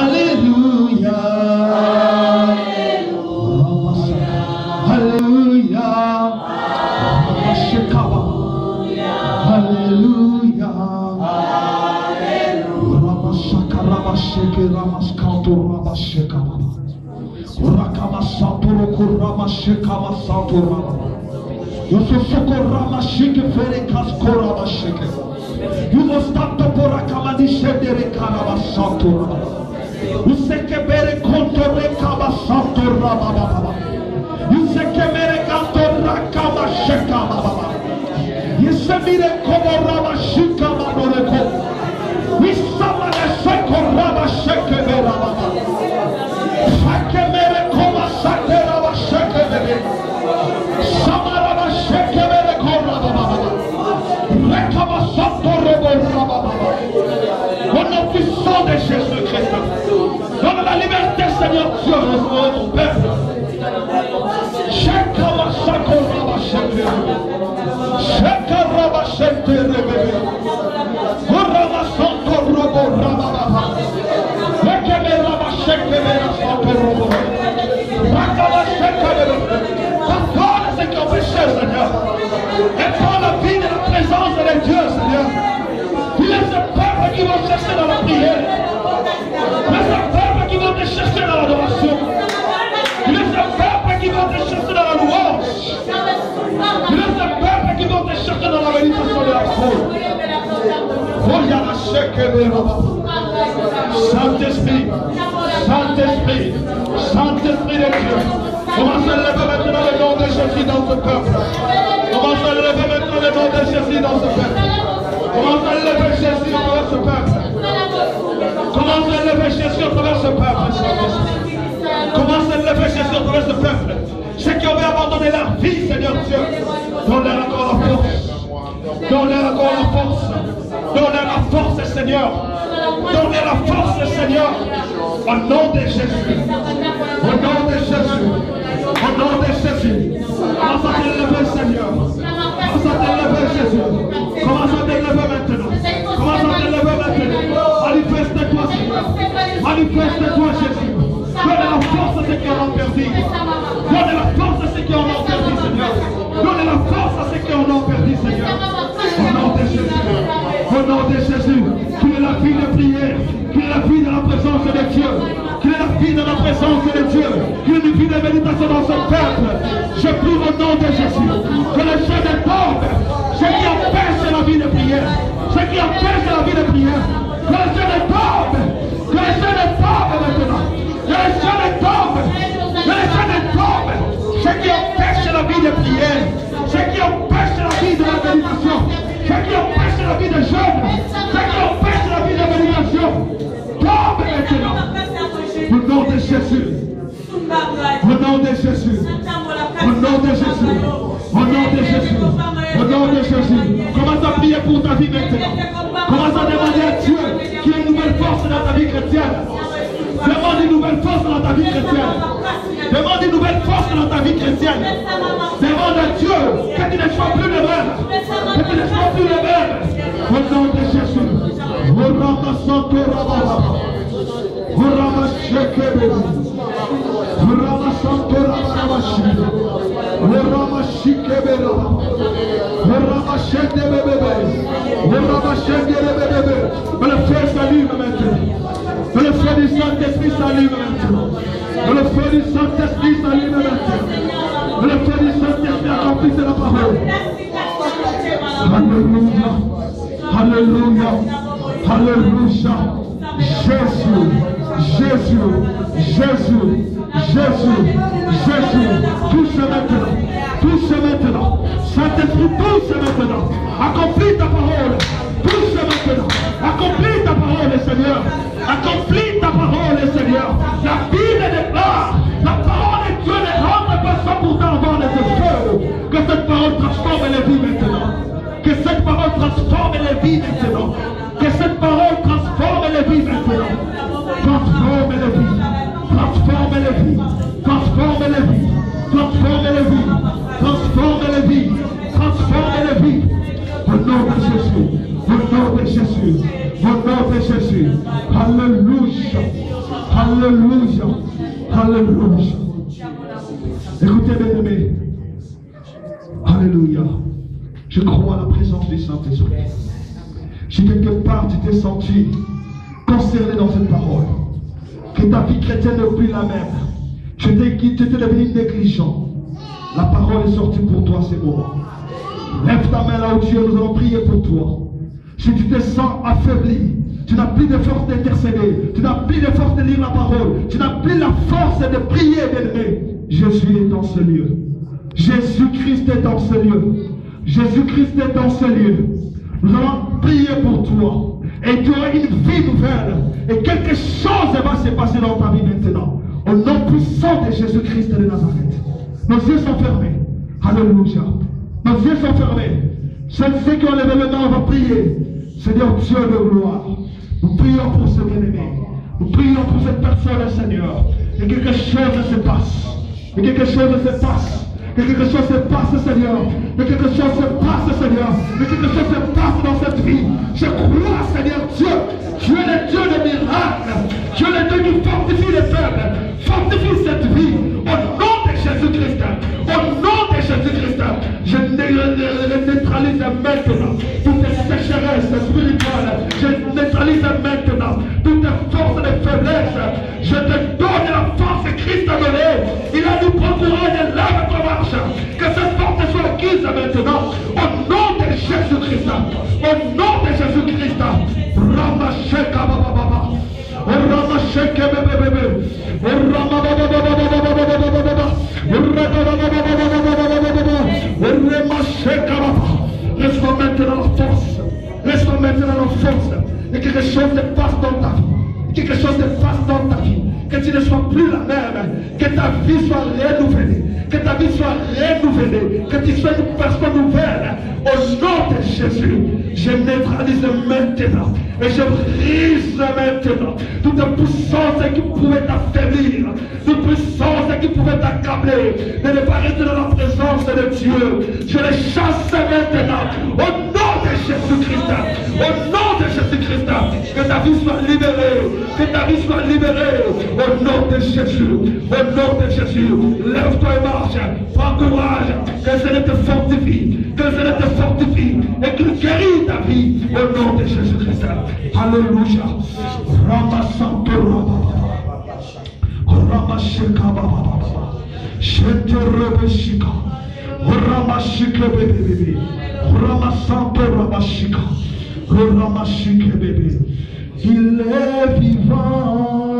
Alléluia. Alléluia. Alléluia. You must stop the Borakamadi Shedere Karabasatura. You say Kebere Kontore Kabasatura Baba. You say Kebere Kantora Kabasheka Baba. You say Mire Koboraba Shika Baboreko. We summon a Sheko Raba Shekebera Baba. Shakemere Koma Sakeraba Shekebere. Samaraba Shekebere Koraba Baba. Au nom puissant de Jésus-Christ, donne la liberté, Seigneur Dieu, au ton peuple. Pardonne ce qui ont péché, Seigneur. Et prends la vie de la présence de Dieu, Seigneur. Il laisse le peuple qui vont chercher dans la prière. Laisse le peuple qui vont te chercher dans l'adoration. Il laisse le peuple qui vont te chercher dans la louange. Il laisse le peuple qui vont te chercher dans la méditation de la parole. Saint-Esprit, Saint-Esprit, Saint-Esprit de Dieu. Commence à lever maintenant le nom de Jésus dans ce peuple. Commence à lever maintenant le nom de Jésus dans ce peuple. Commence à lever Jésus dans ce peuple. Commence à lever Jésus à travers ce peuple. Commence à lever Jésus à travers ce peuple. Ceux qui ont abandonné leur vie, Seigneur Dieu, donne-leur encore la force. Donne-leur encore la force. Donne-leur la force, Seigneur. Donne-leur la force, Seigneur. Au nom de Jésus. Au nom de Jésus. Au nom de Jésus. Commence à t'élever, Seigneur. Commence à t'élever, Jésus. Commence à t'élever maintenant. Commence à t'élever maintenant. Manifeste-toi, Seigneur. Manifeste-toi, Jésus. Donne la force à ceux qui en ont perdu. Donne la force à ceux qui en ont perdu, Seigneur. Donne la force à ceux qui en ont perdu, Seigneur. Au nom de Jésus. Au nom de Jésus. Qu'il est la vie de prière. Qu'il est la vie de la présence de Dieu. Qu'il est la vie de la présence de Dieu. Qu'il est une vie de méditation dans ce peuple. Je prie au nom de Jésus. Que le jeûne tombe. Ce qui empêche la vie de prière. Ce qui empêche la vie de prière. Que le jeûne tombe. Que le jeûne tombe maintenant. Que le jeûne tombe. Que le jeûne tombe. Ce qui empêche la vie de prière. Ce qui empêche la vie de la méditation. Ce qui empêche la vie de jeûne. Ce qui empêche la vie de méditation. Tombe maintenant. Au nom de Jésus. Au nom de Jésus. Au nom de Jésus. Au nom de Jésus. Au nom de Jésus. Commence à prier pour ta vie maintenant. Commence à demander à Dieu qu'il y ait une nouvelle force dans ta vie chrétienne. Demande une nouvelle force dans ta vie chrétienne. Demande une nouvelle force dans ta vie chrétienne. Demande à Dieu que tu ne sois plus le même. Que tu ne sois plus le même. Au nom de Jésus. Au nom de Santo Rababa. Au nom de Shekebe. Au nom de Santo Rababa. Au nom de Shekebe. Au nom de Shekebe. Au nom de Shekebe. Le feu s'allume maintenant. Le feu du Saint Saint-Esprit s'allume maintenant. Que le feu du Saint-Esprit s'allume maintenant. Que le feu du Saint-Esprit accomplisse la parole. Alléluia. Alléluia. Alléluia. Jésus. Jésus. Jésus. Jésus. Jésus. Touche maintenant. Touche maintenant. Saint-Esprit, touche maintenant. Accomplis ta parole. Touche maintenant. Accomplis ta parole, Seigneur. Accomplis ta parole, Seigneur. La Bible déclare, la parole de Dieu ne rentre pas sans pourtant avoir les effets. Que cette parole transforme les vies maintenant. Que cette parole transforme les vies maintenant. Que cette parole transforme les vies maintenant. Transforme les vies. Transforme les vies. Transforme les vies. Transforme les vies. Transforme les vies. Transforme les vies. Au nom de Jésus. Au nom de Jésus. Au nom de Jésus. Alléluia. Alléluia. Alléluia. Écoutez, bien aimés. Alléluia. Je crois à la présence du Saint-Esprit. Si quelque part tu t'es senti concerné dans cette parole, que ta vie chrétienne n'est plus la même, tu étais devenu négligent, la parole est sortie pour toi ces moments. Lève ta main là où tu es, nous allons prier pour toi. Si tu te sens affaibli, tu n'as plus de force d'intercéder, tu n'as plus de force de lire la parole, tu n'as plus la force de prier, bien-aimé, Jésus est dans ce lieu. Jésus-Christ est dans ce lieu. Jésus-Christ est dans ce lieu. Nous allons prier pour toi. Et tu auras une vie nouvelle. Et quelque chose va se passer dans ta vie maintenant. Au nom puissant de Jésus-Christ de Nazareth. Nos yeux sont fermés. Alléluia. Nos yeux sont fermés. Ceux qui ont levé le main, on va prier. Seigneur Dieu de gloire. Nous prions pour ce bien-aimé. Nous prions pour cette personne, Seigneur. Et quelque chose se passe. Et quelque chose se passe. Que quelque chose se passe, Seigneur. Que quelque chose se passe, Seigneur. Que quelque chose se passe dans cette vie. Je crois, Seigneur Dieu. Tu es le Dieu des miracles. Tu es le Dieu qui fortifie les peuples. Fortifie cette vie. Au nom de Jésus-Christ. Au nom de Jésus-Christ. Je neutralise maintenant toutes les sécheresses spirituelles. Je neutralise maintenant toutes les forces de faiblesse. Je te donne la force que Christ a donnée. Il a nous procuré de l'âme ton marche. Que cette force soit acquise maintenant. Au nom de Jésus-Christ. Au nom de Jésus-Christ. Ramacheka baba. Ramacheka bébé. Reçois maintenant la force. Reçois maintenant la force. Et quelque chose se passe dans ta vie. Quelque chose se passe dans ta vie. Que tu ne sois plus la même. Que ta vie soit renouvelée. Que ta vie soit renouvelée. Que tu sois une personne nouvelle. Au nom de Jésus, je neutralise maintenant. Et je brise maintenant toute puissance qui pouvait t'affaiblir. Toute puissance qui pouvait t'accabler. De ne pas rester dans la présence de Dieu. Je les chasse maintenant. Au nom de Jésus-Christ. Au nom de Jésus-Christ. Que ta vie soit libérée. Que ta vie soit libérée. Au nom de Jésus. Au nom de Jésus. Lève-toi et marche. Prends courage. Que Seigneur te fortifie. Que Seigneur te fortifie. Et qu'il guérit ta vie. Au nom de Jésus-Christ. Alléluia. Ramasanto Ramashika Baba. Shente Rebeshika. Ramashika bébé. Ramasanto Ramashika. Ramashika bébé. Il est vivant.